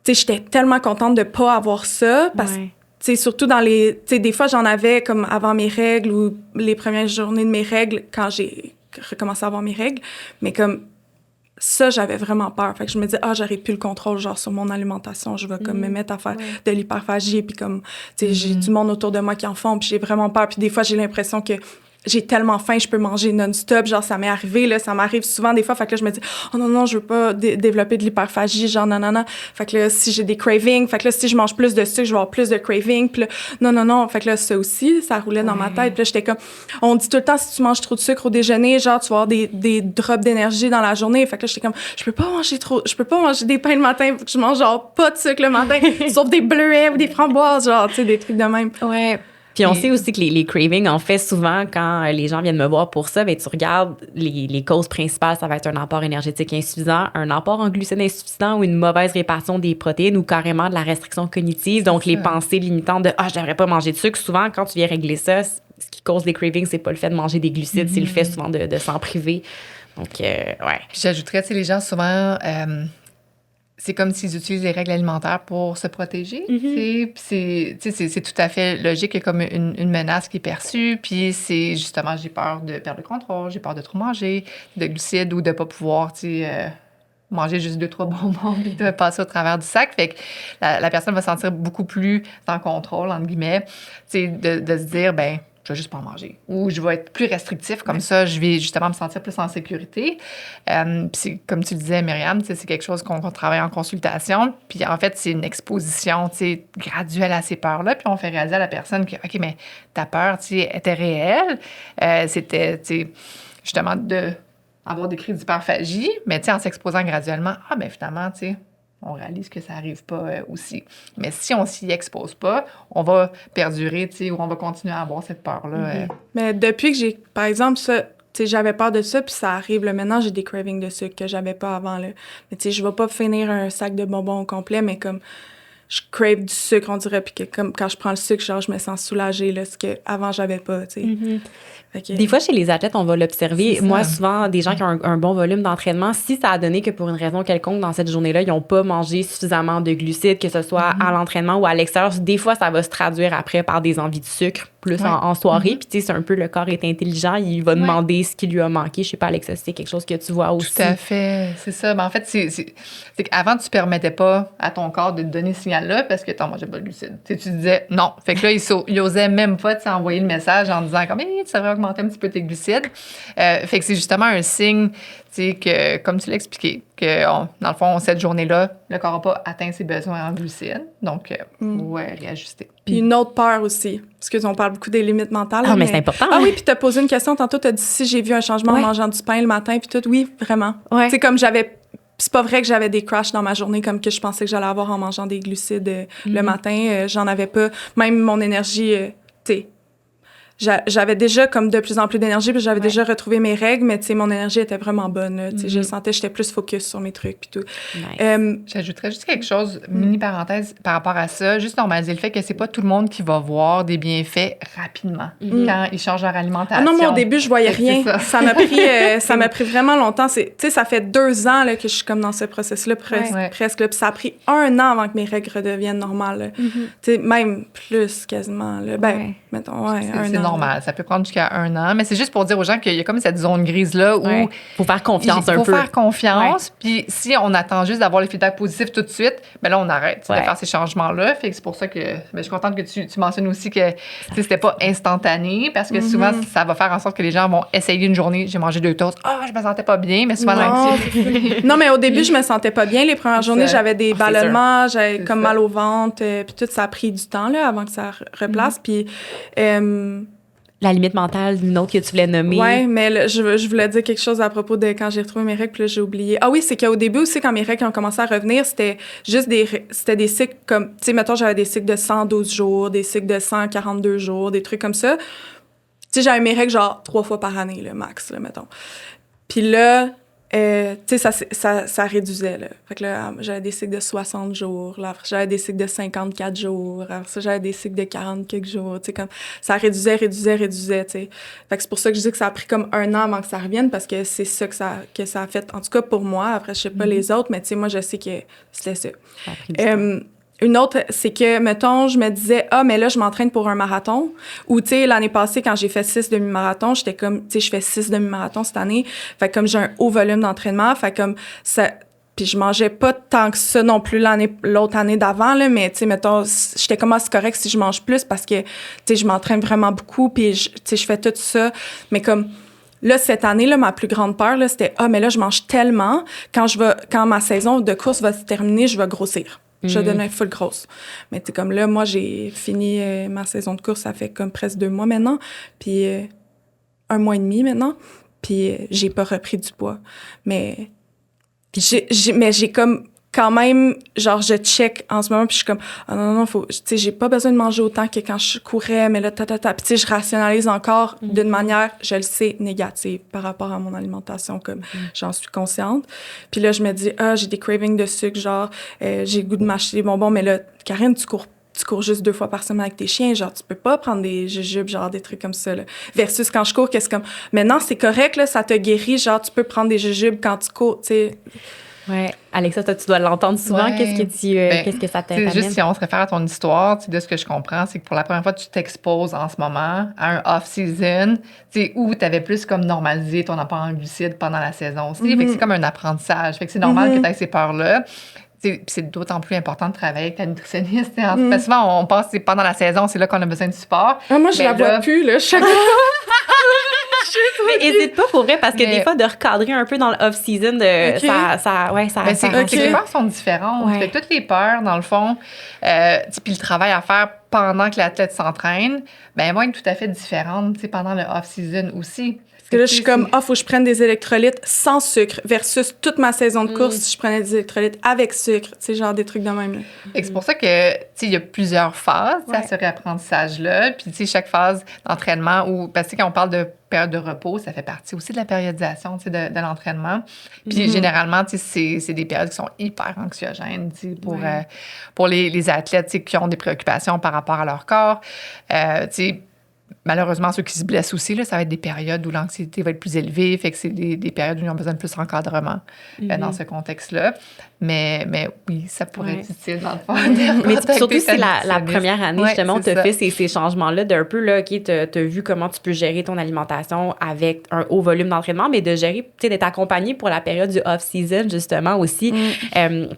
sais, j'étais tellement contente de pas avoir ça, parce que t'sais, surtout dans les... T'sais, des fois, j'en avais comme avant mes règles ou les premières journées de mes règles quand j'ai recommencé à avoir mes règles. Mais comme ça, j'avais vraiment peur. Fait que je me disais, j'aurais plus le contrôle, genre, sur mon alimentation. Je vais comme me mettre à faire de l'hyperphagie. Puis comme, tu sais, j'ai du monde autour de moi qui en font. Puis j'ai vraiment peur. Puis des fois, j'ai l'impression que j'ai tellement faim, je peux manger non-stop. Genre, ça m'est arrivé, là, ça m'arrive souvent des fois. Fait que là, je me dis, oh non, je veux pas développer de l'hyperphagie, genre, non. Fait que là, si j'ai des cravings, fait que là, si je mange plus de sucre, je vais avoir plus de cravings. Puis là, non. Fait que là, ça aussi, ça roulait dans ma tête. Puis là, j'étais comme, on dit tout le temps, si tu manges trop de sucre au déjeuner, genre, tu vas avoir des drops d'énergie dans la journée. Fait que là, j'étais comme, je peux pas manger des pains le matin. Faut que je mange, genre, pas de sucre le matin, sauf des bleuets ou des framboises, genre, tu sais, des trucs de même. Ouais. Puis on sait aussi que les cravings, en fait, souvent, quand les gens viennent me voir pour ça, bien, tu regardes les causes principales, ça va être un apport énergétique insuffisant, un apport en glucides insuffisant ou une mauvaise répartition des protéines ou carrément de la restriction cognitive. Donc, les pensées limitantes de « je devrais pas manger de sucre ». Souvent, quand tu viens régler ça, ce qui cause les cravings, c'est pas le fait de manger des glucides, c'est le fait souvent de s'en priver. Donc, ouais. J'ajouterais, tu sais, les gens souvent... c'est comme s'ils utilisent les règles alimentaires pour se protéger. Puis c'est tout à fait logique. Il y a comme une menace qui est perçue. Puis c'est justement, j'ai peur de perdre le contrôle, j'ai peur de trop manger, de glucides ou de pas pouvoir, manger juste 2-3 bonbons puis de passer au travers du sac. Fait que la personne va se sentir beaucoup plus en contrôle, entre guillemets, de se dire, ben je vais juste pas en manger. Ou je vais être plus restrictif, comme ça, je vais justement me sentir plus en sécurité. Puis comme tu le disais, Myriam, c'est quelque chose qu'on travaille en consultation. Puis en fait, c'est une exposition graduelle à ces peurs-là. Puis on fait réaliser à la personne que, OK, mais ta peur était réelle. C'était justement d'avoir des crises d'hyperphagie, mais en s'exposant graduellement, ben finalement, on réalise que ça n'arrive pas aussi. Mais si on s'y expose pas, on va perdurer, ou on va continuer à avoir cette peur-là. Mais depuis que j'ai, par exemple, ça, j'avais peur de ça, puis ça arrive, là, maintenant, j'ai des cravings de sucre que j'avais pas avant, là. Mais je vais pas finir un sac de bonbons au complet, mais comme je crave du sucre, on dirait, puis que comme quand je prends le sucre, genre, je me sens soulagée, là, ce que avant j'avais pas, Des fois, chez les athlètes, on va l'observer. Moi, souvent, des gens qui ont un bon volume d'entraînement, si ça a donné que pour une raison quelconque, dans cette journée-là, ils n'ont pas mangé suffisamment de glucides, que ce soit à l'entraînement ou à l'extérieur, des fois, ça va se traduire après par des envies de sucre, plus en soirée. Puis, c'est un peu, le corps est intelligent, il va demander ce qui lui a manqué. Je sais pas, Alexa, c'est quelque chose que tu vois aussi. Tout à fait, c'est ça. Mais en fait, c'est qu'avant, tu permettais pas à ton corps de te donner ce signal-là parce que tu n'en mangeais pas de glucides. Tu disais non. Fait que là, il osait même pas envoyer le message en disant comme, tu devrais augmenter un petit peu tes glucides. Fait que c'est justement un signe, que, comme tu l'as expliqué, que dans le fond, cette journée-là, le corps n'a pas atteint ses besoins en glucides. Donc, réajuster. Puis une autre peur aussi, parce qu'on parle beaucoup des limites mentales. Mais c'est important. Ah oui, puis t'as posé une question tantôt, t'as dit si j'ai vu un changement en mangeant du pain le matin, puis tout. Oui, vraiment. Ouais. C'est comme c'est pas vrai que j'avais des crashs dans ma journée comme que je pensais que j'allais avoir en mangeant des glucides le matin. J'en avais pas. Même mon énergie, j'avais déjà comme de plus en plus d'énergie, puis j'avais déjà retrouvé mes règles, mais mon énergie était vraiment bonne. Là, je le sentais, j'étais plus focus sur mes trucs puis tout. Nice. J'ajouterais juste quelque chose, mini parenthèse par rapport à ça, juste normaliser le fait que c'est pas tout le monde qui va voir des bienfaits rapidement quand ils changent leur alimentation. Ah non, moi au début, je voyais rien. Ça m'a pris vraiment longtemps. Ça fait 2 ans là, que je suis comme dans ce processus-là presque. Là, puis ça a pris 1 an avant que mes règles redeviennent normales. Même plus quasiment. Là. Mettons, 1 an. C'est normal. Ça peut prendre jusqu'à 1 an. Mais c'est juste pour dire aux gens qu'il y a comme cette zone grise-là où... Il faut faire confiance un peu. Il faut faire confiance. Puis si on attend juste d'avoir les feedbacks positifs tout de suite, ben là, on arrête de faire ces changements-là. Fait que c'est pour ça que je suis contente que tu mentionnes aussi que c'était pas instantané parce que souvent, ça va faire en sorte que les gens vont essayer une journée. J'ai mangé 2 toasts. Je me sentais pas bien, mais souvent non, mais au début, je me sentais pas bien. Les premières journées, j'avais des ballonnements, j'avais comme mal au ventre. Puis tout, ça a pris du temps là, avant que ça replace. Puis... la limite mentale, une autre que tu voulais nommer. Oui, mais je voulais dire quelque chose à propos de quand j'ai retrouvé mes règles, puis là, j'ai oublié. Ah oui, c'est qu'au début aussi, quand mes règles ont commencé à revenir, c'était juste des cycles comme... Tu sais, mettons, j'avais des cycles de 112 jours, des cycles de 142 jours, des trucs comme ça. Tu sais, j'avais mes règles genre 3 fois par année, le max, là, mettons. Puis là... tu sais, ça réduisait, là. Fait que là, j'avais des cycles de 60 jours. Là, après, j'avais des cycles de 54 jours. Après ça, j'avais des cycles de 40 quelques jours. Tu sais, comme, ça réduisait, tu sais. Fait que c'est pour ça que je dis que ça a pris comme 1 an avant que ça revienne, parce que c'est ça que ça a fait, en tout cas pour moi. Après, je sais pas les autres, mais tu sais, moi, je sais que c'était ça. Ça a pris du temps. Une autre, c'est que, mettons, je me disais, mais là, je m'entraîne pour un marathon. Ou, tu sais, l'année passée, quand j'ai fait 6 demi-marathons, j'étais comme, tu sais, je fais 6 demi-marathons cette année. Fait que comme j'ai un haut volume d'entraînement, fait comme ça... Puis je mangeais pas tant que ça non plus l'autre année d'avant, là, mais, tu sais, mettons, j'étais comme, c'est correct si je mange plus parce que, tu sais, je m'entraîne vraiment beaucoup, puis, tu sais, je fais tout ça. Mais comme... Là, cette année, là, ma plus grande peur, là, c'était, mais là, je mange tellement, quand ma saison de course va se terminer, je vais grossir. Je vais devenir full grosse. Mais tu sais, comme là, moi, j'ai fini ma saison de course, ça fait comme presque 2 mois maintenant, puis 1 mois et demi maintenant, puis j'ai pas repris du poids. Mais j'ai comme quand même, genre, je check en ce moment, puis je suis comme, non, tu sais, j'ai pas besoin de manger autant que quand je courais, mais là, puis tu sais, je rationalise encore d'une manière, je le sais, négative par rapport à mon alimentation, comme j'en suis consciente. Puis là, je me dis, j'ai des cravings de sucre, genre, j'ai le goût de mâcher des bonbons, mais là, Karine, tu cours juste 2 fois par semaine avec tes chiens, genre, tu peux pas prendre des jujubes, genre, des trucs comme ça, là. Versus quand je cours, qu'est-ce comme, maintenant, c'est correct, là, ça te guérit, genre, tu peux prendre des jujubes quand tu cours, tu sais. Ouais. Alexa, toi, tu dois l'entendre souvent. Ouais. Qu'est-ce que ça t'amène? Juste si on se réfère à ton histoire, de ce que je comprends, c'est que pour la première fois, tu t'exposes en ce moment à un off-season, où tu avais plus comme normalisé ton apport en glucides pendant la saison aussi. Fait que c'est comme un apprentissage. Fait que c'est normal que tu aies ces peurs-là. Puis c'est d'autant plus important de travailler avec ta nutritionniste. Parce que souvent, on pense que pendant la saison, c'est là qu'on a besoin de support. Ah, moi, je la vois plus, là. Mais n'hésite pas pour vrai, parce que des fois, de recadrer un peu dans le off-season, ça c'est que les peurs sont différentes. Ouais. Fait que toutes les peurs, dans le fond, puis le travail à faire pendant que l'athlète s'entraîne, vont être tout à fait différentes pendant le off-season aussi. Parce que là, je suis comme, faut que je prenne des électrolytes sans sucre versus toute ma saison de course, si je prenais des électrolytes avec sucre. Genre des trucs de même. Là. C'est pour ça que, il y a plusieurs phases à ce réapprentissage-là. Puis, chaque phase d'entraînement, parce que quand on parle de période de repos, ça fait partie aussi de la périodisation de l'entraînement. Puis, généralement, c'est des périodes qui sont hyper anxiogènes pour les athlètes qui ont des préoccupations par rapport à leur corps. Malheureusement, ceux qui se blessent aussi, là, ça va être des périodes où l'anxiété va être plus élevée. Fait que c'est des périodes où ils ont besoin de plus d'encadrement dans ce contexte-là. Mais oui, ça pourrait être utile dans le fond. Mais surtout si la première année, justement, tu as fait ces changements-là d'un peu, là, OK, tu as vu comment tu peux gérer ton alimentation avec un haut volume d'entraînement, mais de gérer, d'être accompagné pour la période du off-season, justement, aussi.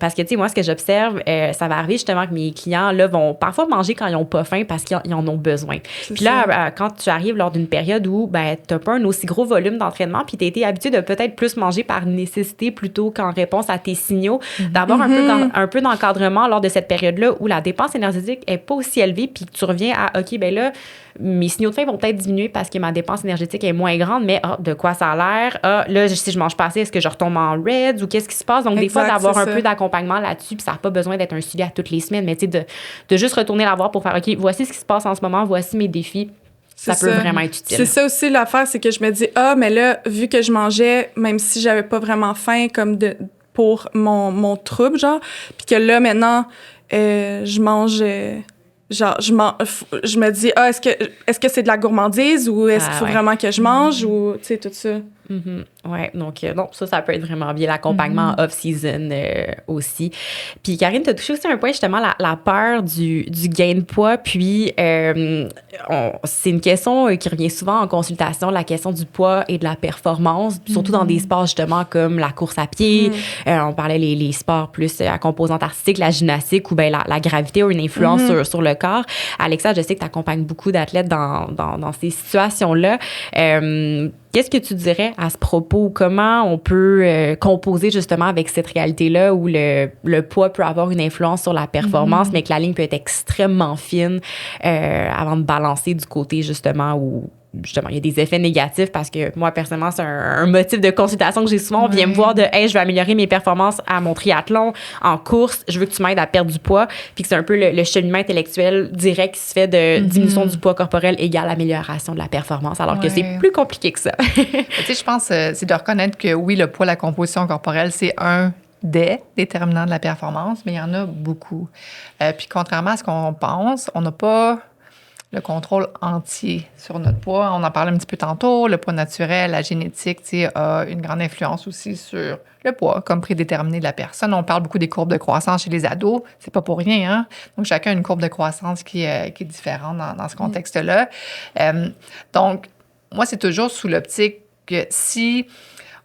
Parce que, moi, ce que j'observe, ça va arriver, justement, que mes clients, là, vont parfois manger quand ils n'ont pas faim parce qu'ils en ont besoin. Puis là, quand tu arrives lors d'une période où, tu n'as pas un aussi gros volume d'entraînement, puis tu as été habitué de peut-être plus manger par nécessité plutôt qu'en réponse à tes signaux, d'avoir un peu d'encadrement lors de cette période-là où la dépense énergétique n'est pas aussi élevée, puis tu reviens à, OK, là, mes signaux de faim vont peut-être diminuer parce que ma dépense énergétique est moins grande, mais de quoi ça a l'air? Là, si je mange pas assez, est-ce que je retombe en REDS ou qu'est-ce qui se passe? Donc, des fois, d'avoir un peu d'accompagnement là-dessus, puis ça n'a pas besoin d'être un suivi à toutes les semaines, mais de juste retourner la voir pour faire, OK, voici ce qui se passe en ce moment, voici mes défis. Ça peut vraiment être utile. C'est ça aussi l'affaire, c'est que je me dis, mais là, vu que je mangeais, même si j'avais pas vraiment faim, comme pour mon trouble, genre, puis que là, maintenant, je mange... je me dis, est-ce que c'est de la gourmandise ou est-ce qu'il faut vraiment que je mange ou, tu sais, tout ça. Oui, donc non, ça peut être vraiment bien l'accompagnement off-season aussi. Puis Karine, tu as touché aussi un point, justement, la peur du gain de poids. Puis c'est une question qui revient souvent en consultation, la question du poids et de la performance, surtout dans des sports, justement, comme la course à pied. On parlait les sports plus à composante artistique, la gymnastique, où la gravité a une influence sur le corps. Alexa, je sais que tu accompagnes beaucoup d'athlètes dans ces situations-là. Qu'est-ce que tu dirais à ce propos? Comment on peut composer justement avec cette réalité-là où le poids peut avoir une influence sur la performance, mais que la ligne peut être extrêmement fine avant de balancer du côté justement où justement, il y a des effets négatifs parce que moi, personnellement, c'est un motif de consultation que j'ai souvent. On vient me voir de « Hey, je veux améliorer mes performances à mon triathlon, en course, je veux que tu m'aides à perdre du poids. » Puis que c'est un peu le cheminement intellectuel direct qui se fait de diminution du poids corporel égale amélioration de la performance, alors que c'est plus compliqué que ça. Je pense c'est de reconnaître que oui, le poids, la composition corporelle, c'est un des déterminants de la performance, mais il y en a beaucoup. Puis contrairement à ce qu'on pense, on n'a pas le contrôle entier sur notre poids. On en parlait un petit peu tantôt. Le poids naturel, la génétique, a une grande influence aussi sur le poids comme prédéterminé de la personne. On parle beaucoup des courbes de croissance chez les ados. C'est pas pour rien, hein? Donc, chacun a une courbe de croissance qui est différente dans ce contexte-là. Donc, moi, c'est toujours sous l'optique que si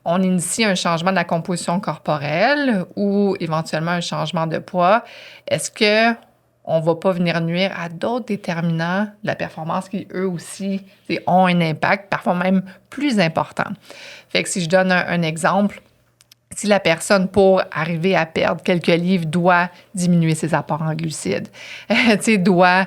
on initie un changement de la composition corporelle ou éventuellement un changement de poids, est-ce que on ne va pas venir nuire à d'autres déterminants de la performance qui, eux aussi, ont un impact, parfois même plus important. Fait que si je donne un exemple, si la personne, pour arriver à perdre quelques livres, doit diminuer ses apports en glucides, doit,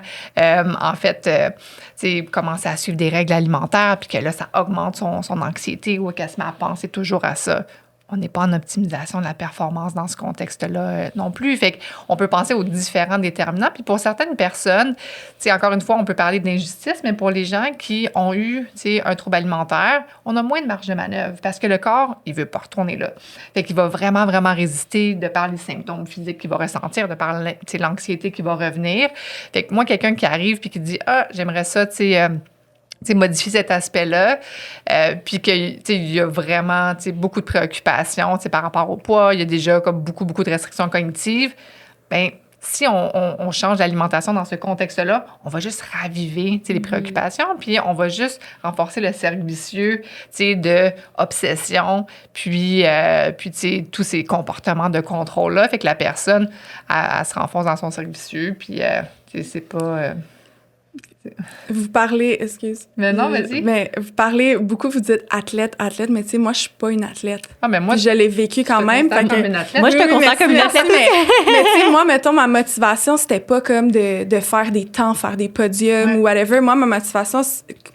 commencer à suivre des règles alimentaires, puis que là, ça augmente son anxiété ou qu'elle se met à penser toujours à ça, on n'est pas en optimisation de la performance dans ce contexte-là non plus. Fait qu'on peut penser aux différents déterminants. Puis pour certaines personnes, encore une fois, on peut parler d'injustice, mais pour les gens qui ont eu un trouble alimentaire, on a moins de marge de manœuvre parce que le corps, il veut pas retourner là. Fait qu'il va vraiment, vraiment résister de par les symptômes physiques qu'il va ressentir, de par l'anxiété qui va revenir. Fait que moi, quelqu'un qui arrive puis qui dit « Ah, j'aimerais ça, modifier cet aspect-là, puis qu'il y a vraiment beaucoup de préoccupations par rapport au poids, il y a déjà comme beaucoup de restrictions cognitives, bien, si on change l'alimentation dans ce contexte-là, on va juste raviver les préoccupations, puis on va juste renforcer le cercle vicieux de obsession, puis tous ces comportements de contrôle-là, fait que la personne, elle se renforce dans son cercle vicieux, puis c'est pas... Vous parlez, Mais non, vas-y. Mais vous parlez beaucoup, vous dites athlète, mais tu sais, moi, je suis pas une athlète. Ah, mais moi, je l'ai vécu quand même. Comme une athlète. Moi, je te considère comme une athlète. Mais tu sais, moi, mettons, ma motivation, c'était pas comme de faire des temps, faire des podiums ou whatever. Moi, ma motivation,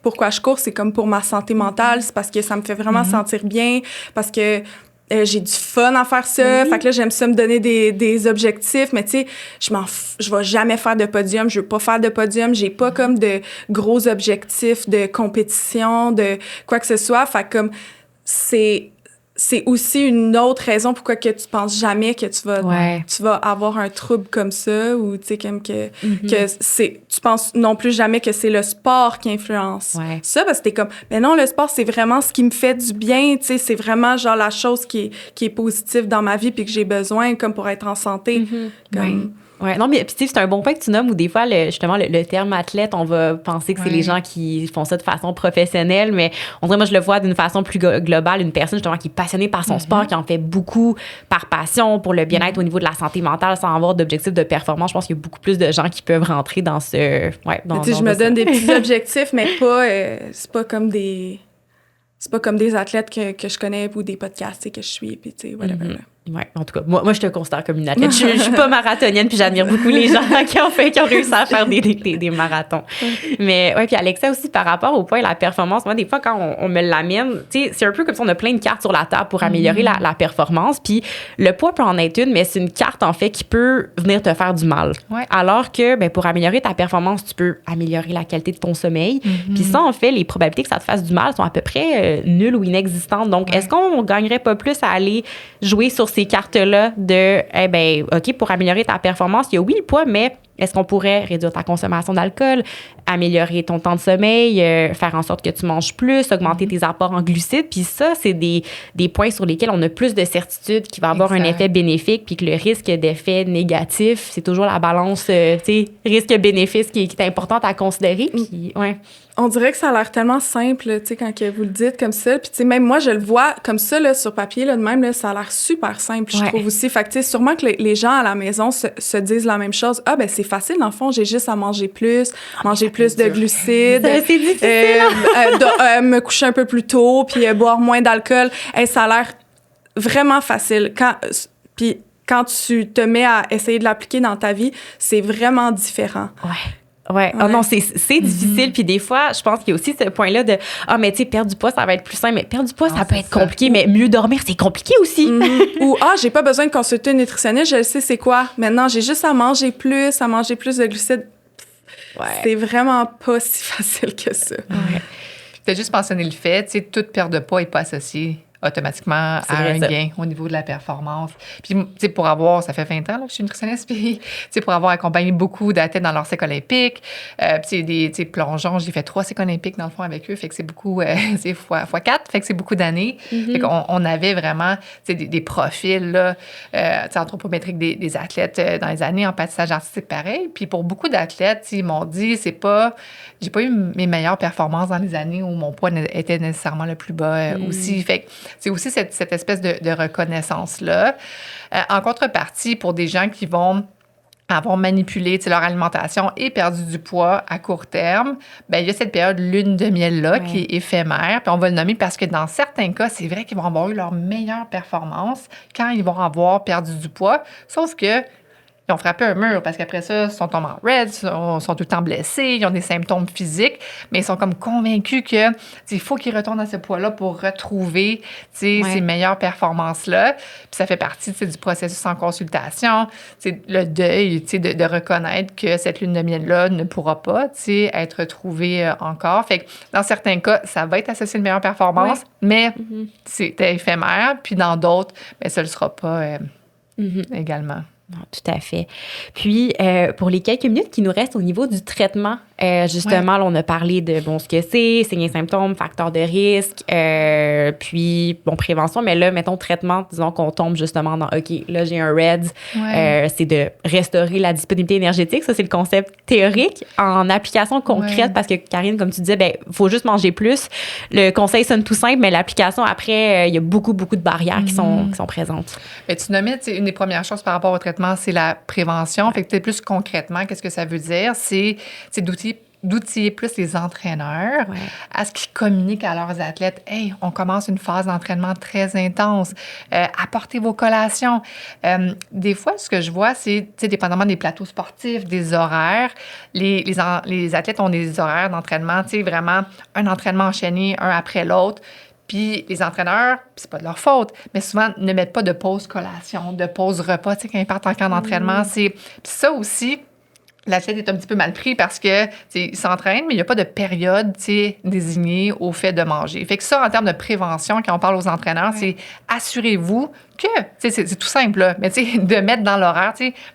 pourquoi je cours, c'est comme pour ma santé mentale. C'est parce que ça me fait vraiment sentir bien, parce que j'ai du fun à faire ça. Fait que là, j'aime ça me donner des objectifs. Mais tu sais, je vais jamais faire de podium. Je veux pas faire de podium. J'ai pas comme de gros objectifs de compétition, de quoi que ce soit. Fait que comme c'est aussi une autre raison pourquoi que tu penses jamais que tu vas avoir un trouble comme ça ou tu sais comme que tu penses non plus jamais que c'est le sport qui influence ça parce que t'es comme mais non, le sport c'est vraiment ce qui me fait du bien, tu sais, c'est vraiment genre la chose qui est positive dans ma vie puis que j'ai besoin comme pour être en santé. Ouais, non, mais puis tu sais, c'est un bon point que tu nommes où des fois, justement, le terme athlète, on va penser que c'est les gens qui font ça de façon professionnelle, mais on dirait, moi, je le vois d'une façon plus globale, une personne, justement, qui est passionnée par son sport, qui en fait beaucoup par passion pour le bien-être au niveau de la santé mentale, sans avoir d'objectif de performance. Je pense qu'il y a beaucoup plus de gens qui peuvent rentrer dans ce... tu sais, je me donne des petits objectifs, mais pas... c'est pas comme des athlètes que je connais ou des podcasts que je suis, puis tu sais, whatever. Ouais, en tout cas, moi, je te considère comme une athlète. Je suis pas marathonienne, puis j'admire beaucoup les gens qui ont réussi à faire des marathons. Mais ouais, puis Alexa aussi, par rapport au poids et la performance, moi, des fois, quand on me l'amène, tu sais, c'est un peu comme si on a plein de cartes sur la table pour améliorer la performance. Puis le poids peut en être une, mais c'est une carte, en fait, qui peut venir te faire du mal. Ouais. Alors que, ben, pour améliorer ta performance, tu peux améliorer la qualité de ton sommeil. Puis ça, en fait, les probabilités que ça te fasse du mal sont à peu près nulles ou inexistantes. Donc, est-ce qu'on gagnerait pas plus à aller jouer sur ces cartes-là de, eh ben, OK, pour améliorer ta performance, il y a oui le poids, mais est-ce qu'on pourrait réduire ta consommation d'alcool, améliorer ton temps de sommeil, faire en sorte que tu manges plus, augmenter tes apports en glucides? Puis ça, c'est des points sur lesquels on a plus de certitude qu'il va avoir un effet bénéfique, puis que le risque d'effet négatif, c'est toujours la balance, tu sais, risque-bénéfice qui est importante à considérer. Puis, ouais. On dirait que ça a l'air tellement simple, tu sais, quand que vous le dites comme ça. Puis, tu sais, même moi, je le vois comme ça, là, sur papier, là, de même, là, ça a l'air super simple, je trouve aussi. Fait que, tu sais, sûrement que les gens à la maison se disent la même chose. Ah, ben c'est facile, dans le fond, j'ai juste à manger plus de glucides. C'est difficile. Me coucher un peu plus tôt, puis boire moins d'alcool. Ça a l'air vraiment facile. Puis quand tu te mets à essayer de l'appliquer dans ta vie, c'est vraiment différent. Ouais. Oh non, c'est difficile. Puis des fois, je pense qu'il y a aussi ce point-là de mais tu sais, perdre du poids, ça va être plus simple. Mais perdre du poids, ça peut être compliqué. Mais mieux dormir, c'est compliqué aussi. Ou j'ai pas besoin de consulter une nutritionniste, je le sais c'est quoi. Maintenant, j'ai juste à manger plus de glucides. C'est vraiment pas si facile que ça. Tu as juste mentionné le fait, tu sais, toute perte de poids n'est pas associée automatiquement à un gain au niveau de la performance. Puis, tu sais, pour avoir, ça fait 20 ans là, que je suis nutritionniste, puis, tu sais, pour avoir accompagné beaucoup d'athlètes dans leur cycle olympique, puis, tu sais, plongeons, j'ai fait 3 cycles olympiques, dans le fond, avec eux, fait que c'est beaucoup, c'est fois 4, fait que c'est beaucoup d'années. Fait qu'on avait vraiment, tu sais, des profils, là, tu sais, anthropométriques des athlètes dans les années en patinage artistique pareil. Puis, pour beaucoup d'athlètes, ils m'ont dit, j'ai pas eu mes meilleures performances dans les années où mon poids était nécessairement le plus bas aussi. Fait que c'est aussi cette espèce de reconnaissance-là. En contrepartie, pour des gens qui vont avoir manipulé leur alimentation et perdu du poids à court terme, bien, il y a cette période lune de miel-là qui est éphémère. Puis on va le nommer parce que dans certains cas, c'est vrai qu'ils vont avoir eu leur meilleure performance quand ils vont avoir perdu du poids. Sauf que ils ont frappé un mur parce qu'après ça, ils sont tombés en red, ils sont tout le temps blessés, ils ont des symptômes physiques, mais ils sont comme convaincus que il faut qu'ils retournent à ce poids-là pour retrouver ces meilleures performances-là. Puis ça fait partie du processus en consultation, le deuil, de reconnaître que cette lune de miel-là ne pourra pas être retrouvée encore. Fait que dans certains cas, ça va être associé à une meilleure performance, mais c'est éphémère. Puis dans d'autres, bien, ça ne le sera pas également. Non, tout à fait. Puis, pour les quelques minutes qui nous restent au niveau du traitement Justement, là, on a parlé de ce que c'est, signes et symptômes, facteurs de risque, puis prévention. Mais là, mettons traitement, disons qu'on tombe justement dans OK, là, j'ai un RED. C'est de restaurer la disponibilité énergétique. Ça, c'est le concept théorique. En application concrète, parce que Karine, comme tu disais, faut juste manger plus. Le conseil sonne tout simple, mais l'application, après, il y a beaucoup, beaucoup de barrières qui sont présentes. Mais tu nommais, une des premières choses par rapport au traitement, c'est la prévention. Fait que peut-être plus concrètement, qu'est-ce que ça veut dire? C'est d'outiller plus les entraîneurs à ce qu'ils communiquent à leurs athlètes. « Hey, on commence une phase d'entraînement très intense. Apportez vos collations. » Des fois, ce que je vois, c'est, dépendamment des plateaux sportifs, des horaires, les athlètes ont des horaires d'entraînement, vraiment un entraînement enchaîné, un après l'autre. Puis les entraîneurs, c'est pas de leur faute, mais souvent ne mettent pas de pause collation, de pause repas, quand ils partent en camp d'entraînement. Puis ça aussi, l'athlète est un petit peu mal pris parce que il s'entraîne, mais il n'y a pas de période désignée au fait de manger. Fait que ça, en termes de prévention, quand on parle aux entraîneurs, c'est assurez-vous que, c'est tout simple, là, mais de mettre dans l'horaire,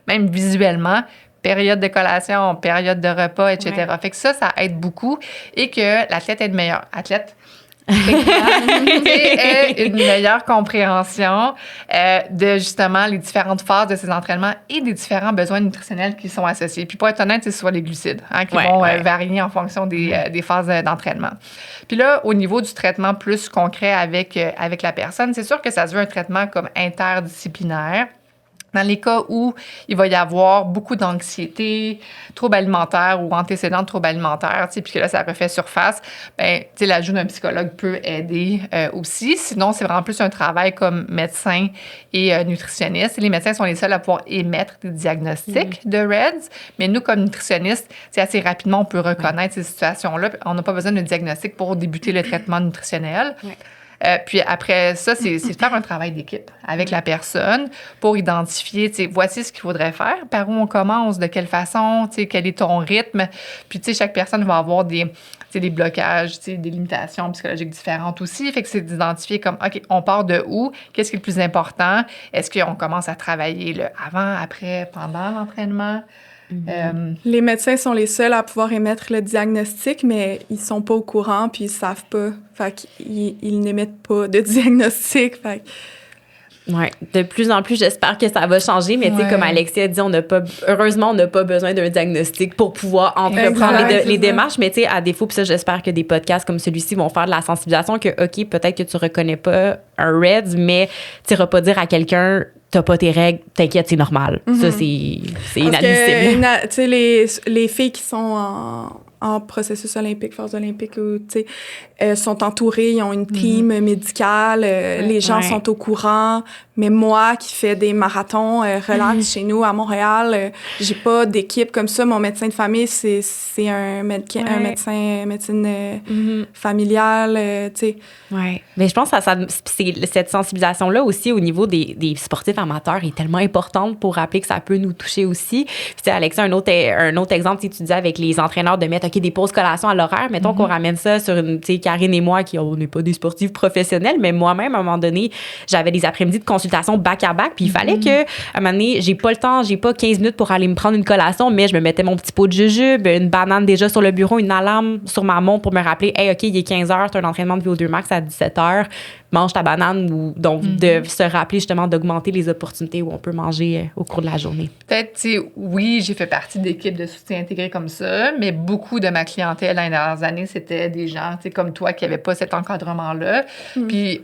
même visuellement, période de collation, période de repas, etc. Fait que ça aide beaucoup et que l'athlète est le meilleur. Ait une meilleure compréhension de justement les différentes phases de ces entraînements et des différents besoins nutritionnels qui sont associés. Puis pour être honnête, c'est soit les glucides qui vont varier en fonction des phases d'entraînement. Puis là, au niveau du traitement plus concret avec la personne, c'est sûr que ça se veut un traitement comme interdisciplinaire. Dans les cas où il va y avoir beaucoup d'anxiété, troubles alimentaires ou antécédents de troubles alimentaires, puis que là, ça refait surface, l'ajout d'un psychologue peut aider aussi. Sinon, c'est vraiment plus un travail comme médecin et nutritionniste. Les médecins sont les seuls à pouvoir émettre des diagnostics de REDS, mais nous, comme nutritionnistes, assez rapidement, on peut reconnaître ces situations-là. On n'a pas besoin de diagnostic pour débuter le traitement nutritionnel. Puis après ça, c'est de faire un travail d'équipe avec la personne pour identifier, voici ce qu'il faudrait faire, par où on commence, de quelle façon, quel est ton rythme. Puis, chaque personne va avoir des blocages, des limitations psychologiques différentes aussi. Fait que c'est d'identifier comme, OK, on part de où? Qu'est-ce qui est le plus important? Est-ce qu'on commence à travailler le avant, après, pendant l'entraînement? Les médecins sont les seuls à pouvoir émettre le diagnostic, mais ils sont pas au courant puis ils savent pas. Fait qu'ils n'émettent pas de diagnostic. Fait Oui, de plus en plus, j'espère que ça va changer, mais comme Alexis a dit, heureusement, on n'a pas besoin d'un diagnostic pour pouvoir entreprendre les démarches, mais à défaut, puis ça, j'espère que des podcasts comme celui-ci vont faire de la sensibilisation que, OK, peut-être que tu reconnais pas un REDS, mais tu iras pas dire à quelqu'un, t'as pas tes règles, t'inquiète, c'est normal. Ça, c'est inadmissible. Parce que, les filles qui sont en processus olympique, phase olympique, sont entourées, ils ont une team médicale, les gens sont au courant. Mais moi, qui fais des marathons relax chez nous à Montréal, j'ai pas d'équipe comme ça. Mon médecin de famille, c'est un médecine familiale, tu sais. Oui. Mais je pense que cette sensibilisation-là aussi au niveau des sportifs amateurs est tellement importante pour rappeler que ça peut nous toucher aussi. Puis, Alexis, un autre exemple, tu disais avec les entraîneurs de mettre des pauses collations à l'horaire. Mettons qu'on ramène ça sur Karine et moi, on n'est pas des sportifs professionnels, mais moi-même, à un moment donné, j'avais des après-midi de consultation back-à-back, puis il fallait que, à un moment donné, j'ai pas le temps, j'ai pas 15 minutes pour aller me prendre une collation, mais je me mettais mon petit pot de jujube, une banane déjà sur le bureau, une alarme sur ma montre pour me rappeler, hey, OK, il est 15 heures, tu as un entraînement de VO2 max à 17 heures, mange ta banane. Donc, de se rappeler justement d'augmenter les opportunités où on peut manger au cours de la journée. Peut-être, oui, j'ai fait partie d'équipes de soutien intégré comme ça, mais beaucoup de ma clientèle dans les dernières années, c'était des gens, comme toi, qui n'avaient pas cet encadrement-là. Puis,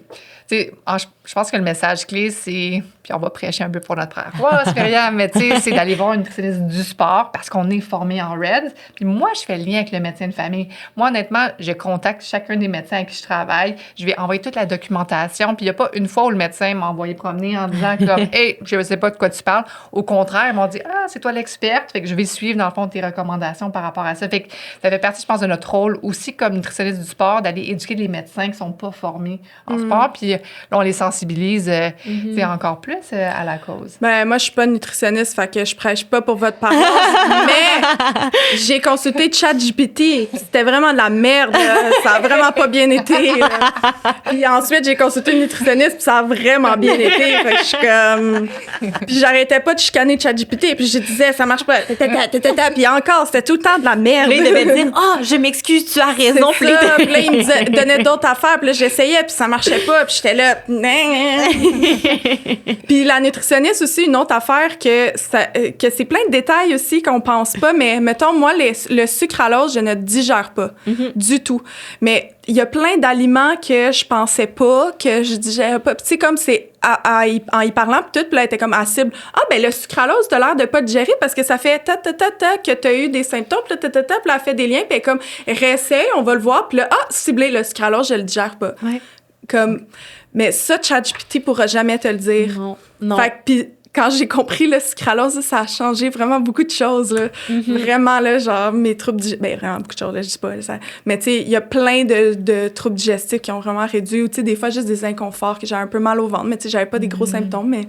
je pense que le message clé, c'est, puis on va prêcher un peu pour notre paroisse, mais c'est d'aller voir une nutritionniste du sport parce qu'on est formé en REDS. Puis moi, je fais le lien avec le médecin de famille. Moi, honnêtement, je contacte chacun des médecins avec qui je travaille. Je vais envoyer toute la documentation. Puis il n'y a pas une fois où le médecin m'a envoyé promener en disant comme, hey, je ne sais pas de quoi tu parles. Au contraire, ils m'ont dit, c'est toi l'experte. Fait que je vais suivre, dans le fond, tes recommandations par rapport à ça. Fait que ça fait partie, je pense, de notre rôle aussi comme nutritionniste du sport, d'aller éduquer les médecins qui ne sont pas formés en sport. Puis là, on les sensibilise c'est encore plus à la cause. Ben, moi, je suis pas nutritionniste, fait que je prêche pas pour votre paroisse, mais j'ai consulté ChatGPT. C'était vraiment de la merde, là. Ça a vraiment pas bien été. Là. Puis ensuite, j'ai consulté une nutritionniste, puis ça a vraiment bien été. Fait que je suis comme... Puis j'arrêtais pas de chicaner ChatGPT, puis je disais, ça marche pas. Puis encore, c'était tout le temps de la merde. Là, il devait dire, je m'excuse, tu as raison. Puis là, il me donnait d'autres affaires, puis là, j'essayais, puis ça marchait pas, puis j'étais là... Puis la nutritionniste aussi, une autre affaire que c'est plein de détails aussi qu'on pense pas, mais mettons, moi, le sucralose, je ne digère pas du tout. Mais il y a plein d'aliments que je pensais pas, que je digérais pas. Puis tu sais, comme c'est en y parlant, puis tout, puis là, elle était comme à cible. Ah, ben le sucralose, t'as l'air de pas digérer parce que ça fait que t'as eu des symptômes, puis là, puis elle fait des liens, puis elle est comme, réessaye, on va le voir, puis là, ciblé, le sucralose, je le digère pas. Ouais. Comme, mais ça, ChatGPT pourra jamais te le dire. Non. Fait que, puis quand j'ai compris le sucralose, ça a changé vraiment beaucoup de choses, là. Vraiment, là, genre, mes troubles digestifs... Ben, vraiment beaucoup de choses, là, je dis pas. Ça... Mais, tu sais, il y a plein de troubles digestifs qui ont vraiment réduit. Ou, tu sais, des fois, juste des inconforts, que j'ai un peu mal au ventre. Mais, tu sais, j'avais pas des gros symptômes, mais...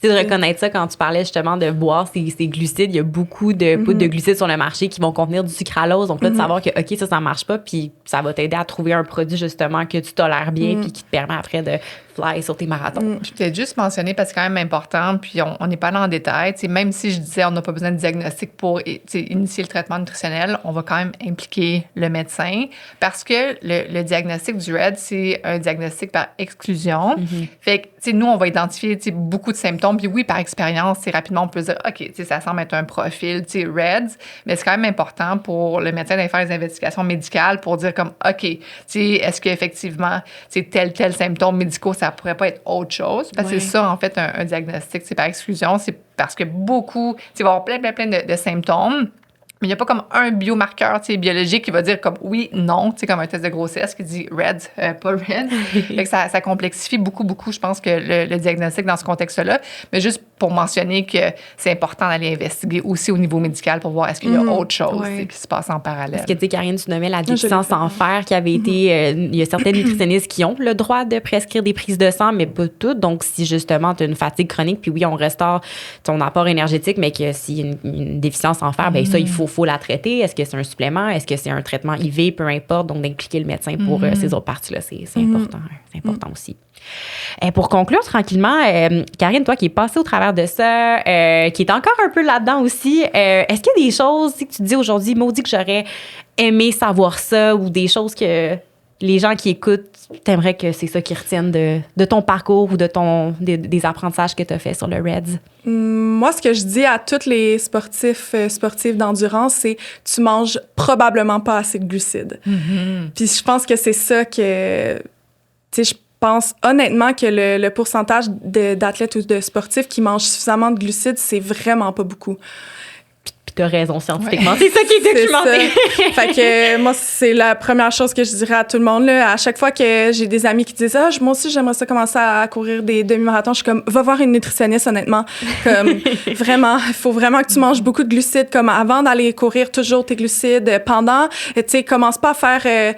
Puis, de reconnaître ça quand tu parlais justement de boire ces glucides. Il y a beaucoup de poudres de glucides sur le marché qui vont contenir du sucralose. Donc là, de savoir que, OK, ça marche pas, puis ça va t'aider à trouver un produit, justement, que tu tolères bien, puis qui te permet après de fly sur tes marathons. Je peut-être juste mentionner, parce que c'est quand même important, puis on n'est pas dans le détail. T'sais, même si je disais on n'a pas besoin de diagnostic pour initier le traitement nutritionnel, on va quand même impliquer le médecin, parce que le diagnostic du RED, c'est un diagnostic par exclusion. Fait que, nous, on va identifier beaucoup de symptômes. Puis oui, par expérience, rapidement, on peut dire, OK, ça semble être un profil RED, mais c'est quand même important pour le médecin d'aller faire des investigations médicales pour dire comme, OK, est-ce qu'effectivement, tel symptôme médicaux, ça pourrait pas être autre chose? Parce que c'est ça, en fait, un diagnostic, c'est par exclusion. C'est parce que beaucoup, il va y avoir plein de symptômes. Mais il n'y a pas comme un biomarqueur biologique qui va dire comme oui, non, comme un test de grossesse qui dit red, pas red. Fait que ça complexifie beaucoup, je pense, que le diagnostic dans ce contexte-là. Mais juste pour mentionner que c'est important d'aller investiguer aussi au niveau médical pour voir est-ce qu'il y a autre chose qui se passe en parallèle. Parce que, tu sais, Karine, tu nommais la déficience en fer qui avait été... il y a certaines nutritionnistes qui ont le droit de prescrire des prises de sang, mais pas toutes. Donc, si justement, tu as une fatigue chronique, puis oui, on restaure ton apport énergétique, mais que s'il y a une déficience en fer, bien ça, il faut la traiter. Est-ce que c'est un supplément? Est-ce que c'est un traitement IV? Peu importe. Donc, d'impliquer le médecin pour ces autres parties-là, c'est important. C'est important aussi. Pour conclure tranquillement, Karine, toi qui es passée au travers de ça, qui est encore un peu là-dedans aussi, est-ce qu'il y a des choses que tu te dis aujourd'hui, maudit que j'aurais aimé savoir ça, ou des choses que les gens qui écoutent, t'aimerais que c'est ça qu'ils retiennent de ton parcours ou des apprentissages que tu as fait sur le REDS? Moi, ce que je dis à tous les sportifs d'endurance, c'est tu manges probablement pas assez de glucides. Puis je pense que c'est ça que... Tu sais, je pense honnêtement que le pourcentage d'athlètes ou de sportifs qui mangent suffisamment de glucides, c'est vraiment pas beaucoup. Puis t'as raison scientifiquement. C'est ça qui est documenté. Fait que moi, c'est la première chose que je dirais à tout le monde. Là. À chaque fois que j'ai des amis qui disent « Ah, moi aussi, j'aimerais ça commencer à courir des demi-marathons », je suis comme « Va voir une nutritionniste, honnêtement. » Comme vraiment, il faut vraiment que tu manges beaucoup de glucides. Comme avant d'aller courir, toujours tes glucides. Pendant, tu sais, commence pas à faire...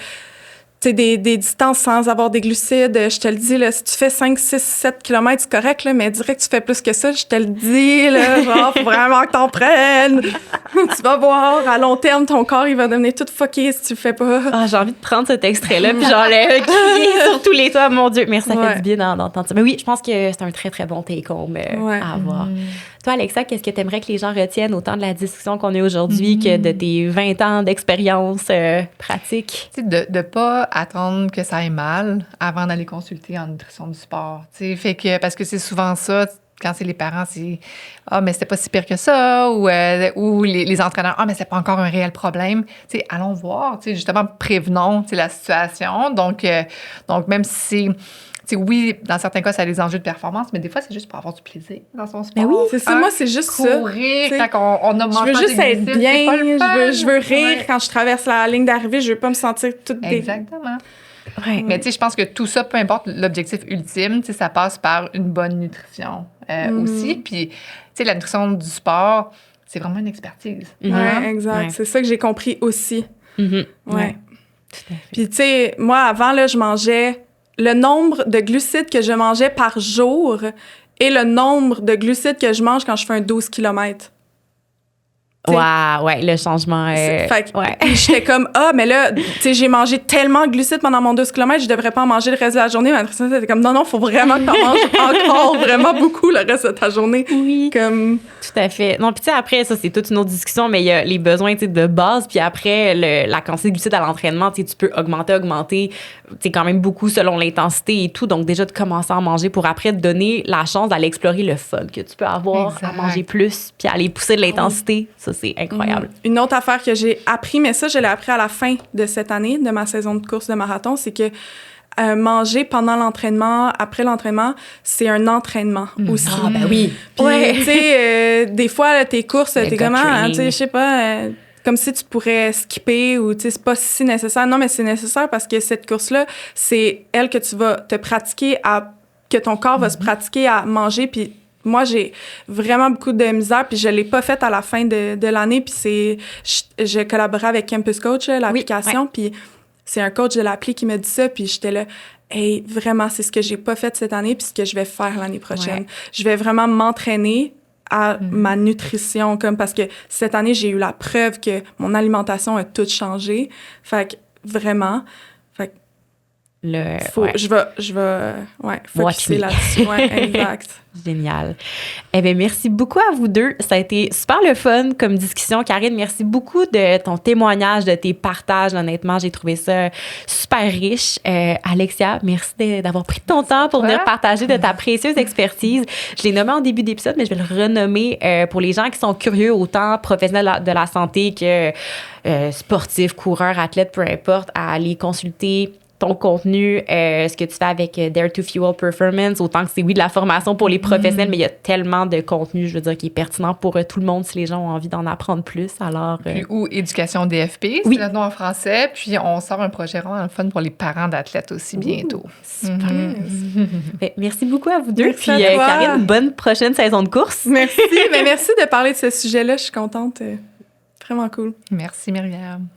des distances sans avoir des glucides, je te le dis, là, si tu fais 5, 6, 7 km, c'est correct, là, mais direct que tu fais plus que ça, je te le dis, là, genre, faut vraiment que t'en prennes. Tu vas voir, à long terme, ton corps, il va devenir tout fucké si tu le fais pas. Ah, j'ai envie de prendre cet extrait-là, puis genre, crier sur tous les toits, mon Dieu. Mais ça fait du bien d'entendre ça. Mais oui, je pense que c'est un très, très bon take-home à avoir. Toi, Alexa, qu'est-ce que tu aimerais que les gens retiennent autant de la discussion qu'on a aujourd'hui que de tes 20 ans d'expérience pratique? De ne pas attendre que ça aille mal avant d'aller consulter en nutrition du sport. Fait que, parce que c'est souvent ça, quand c'est les parents, c'est « Ah, mais c'était pas si pire que ça » ou les entraîneurs « Ah, mais c'est pas encore un réel problème. » Allons voir, justement, prévenons la situation. Donc, même si oui, dans certains cas, ça a des enjeux de performance, mais des fois, c'est juste pour avoir du plaisir dans son sport. Mais oui, c'est ça. Moi, c'est juste courir, ça. Quand on a je veux juste être bien. Je veux rire quand je traverse la ligne d'arrivée. Je veux pas me sentir toute Exactement. Ouais. Mais je pense que tout ça, peu importe l'objectif ultime, ça passe par une bonne nutrition aussi. Puis, la nutrition du sport, c'est vraiment une expertise. Oui, exact. Ouais. C'est ça que j'ai compris aussi. Ouais. Puis, tu sais, moi, avant, là, je mangeais le nombre de glucides que je mangeais par jour et le nombre de glucides que je mange quand je fais un 12 km. Wow, ouais, le changement. Fait que ouais. puis j'étais comme, mais là, tu sais, j'ai mangé tellement de glucides pendant mon 12 km, je devrais pas en manger le reste de la journée. Mais après ça, c'était comme, non, faut vraiment que t'en manges encore vraiment beaucoup le reste de ta journée. Oui. Comme... Tout à fait. Non, puis tu sais, après, ça, c'est toute une autre discussion, mais il y a les besoins, tu sais, de base. Puis après, la quantité de glucides à l'entraînement, tu sais, tu peux augmenter, tu sais, quand même beaucoup selon l'intensité et tout. Donc, déjà, de commencer à en manger pour après te donner la chance d'aller explorer le fun que tu peux avoir à manger plus, puis aller pousser de l'intensité. Ça, c'est incroyable. Une autre affaire que j'ai appris, mais ça, je l'ai appris à la fin de cette année, de ma saison de course de marathon, c'est que manger pendant l'entraînement, après l'entraînement, c'est un entraînement aussi. Ah, ben oui. Puis, tu sais, des fois, là, tes courses, t'es comment, tu sais, je sais pas, comme si tu pourrais skipper ou, tu sais, c'est pas si nécessaire. Non, mais c'est nécessaire parce que cette course-là, c'est elle que tu vas te pratiquer que ton corps va se pratiquer à manger, puis moi, j'ai vraiment beaucoup de misère, puis je l'ai pas faite à la fin de l'année, puis je collaborais avec Campus Coach, là, l'application, puis c'est un coach de l'appli qui m'a dit ça, puis j'étais là, hey, vraiment, c'est ce que j'ai pas fait cette année, puis ce que je vais faire l'année prochaine. Je vais vraiment m'entraîner à ma nutrition, comme parce que cette année, j'ai eu la preuve que mon alimentation a tout changé. Fait que, vraiment, je vais focuser là-dessus. Ouais, exact. Génial. Eh bien, merci beaucoup à vous deux. Ça a été super le fun comme discussion. Karine, merci beaucoup de ton témoignage, de tes partages. Honnêtement, j'ai trouvé ça super riche. Alexia, merci d'avoir pris ton temps pour venir partager de ta précieuse expertise. Je l'ai nommé en début d'épisode, mais je vais le renommer pour les gens qui sont curieux, autant professionnels de la santé que sportifs, coureurs, athlètes, peu importe, à aller consulter ton contenu, ce que tu fais avec Dare to Fuel Performance, autant que c'est, oui, de la formation pour les professionnels, mais il y a tellement de contenu, je veux dire, qui est pertinent pour tout le monde si les gens ont envie d'en apprendre plus. Alors, ou Éducation DFP, c'est le nom en français. Puis, on sort un projet vraiment fun pour les parents d'athlètes aussi bientôt. Super. Merci beaucoup à vous deux. Merci. Puis, Karine, bonne prochaine saison de course. Merci. Mais merci de parler de ce sujet-là. Je suis contente. Vraiment cool. Merci, Myriam.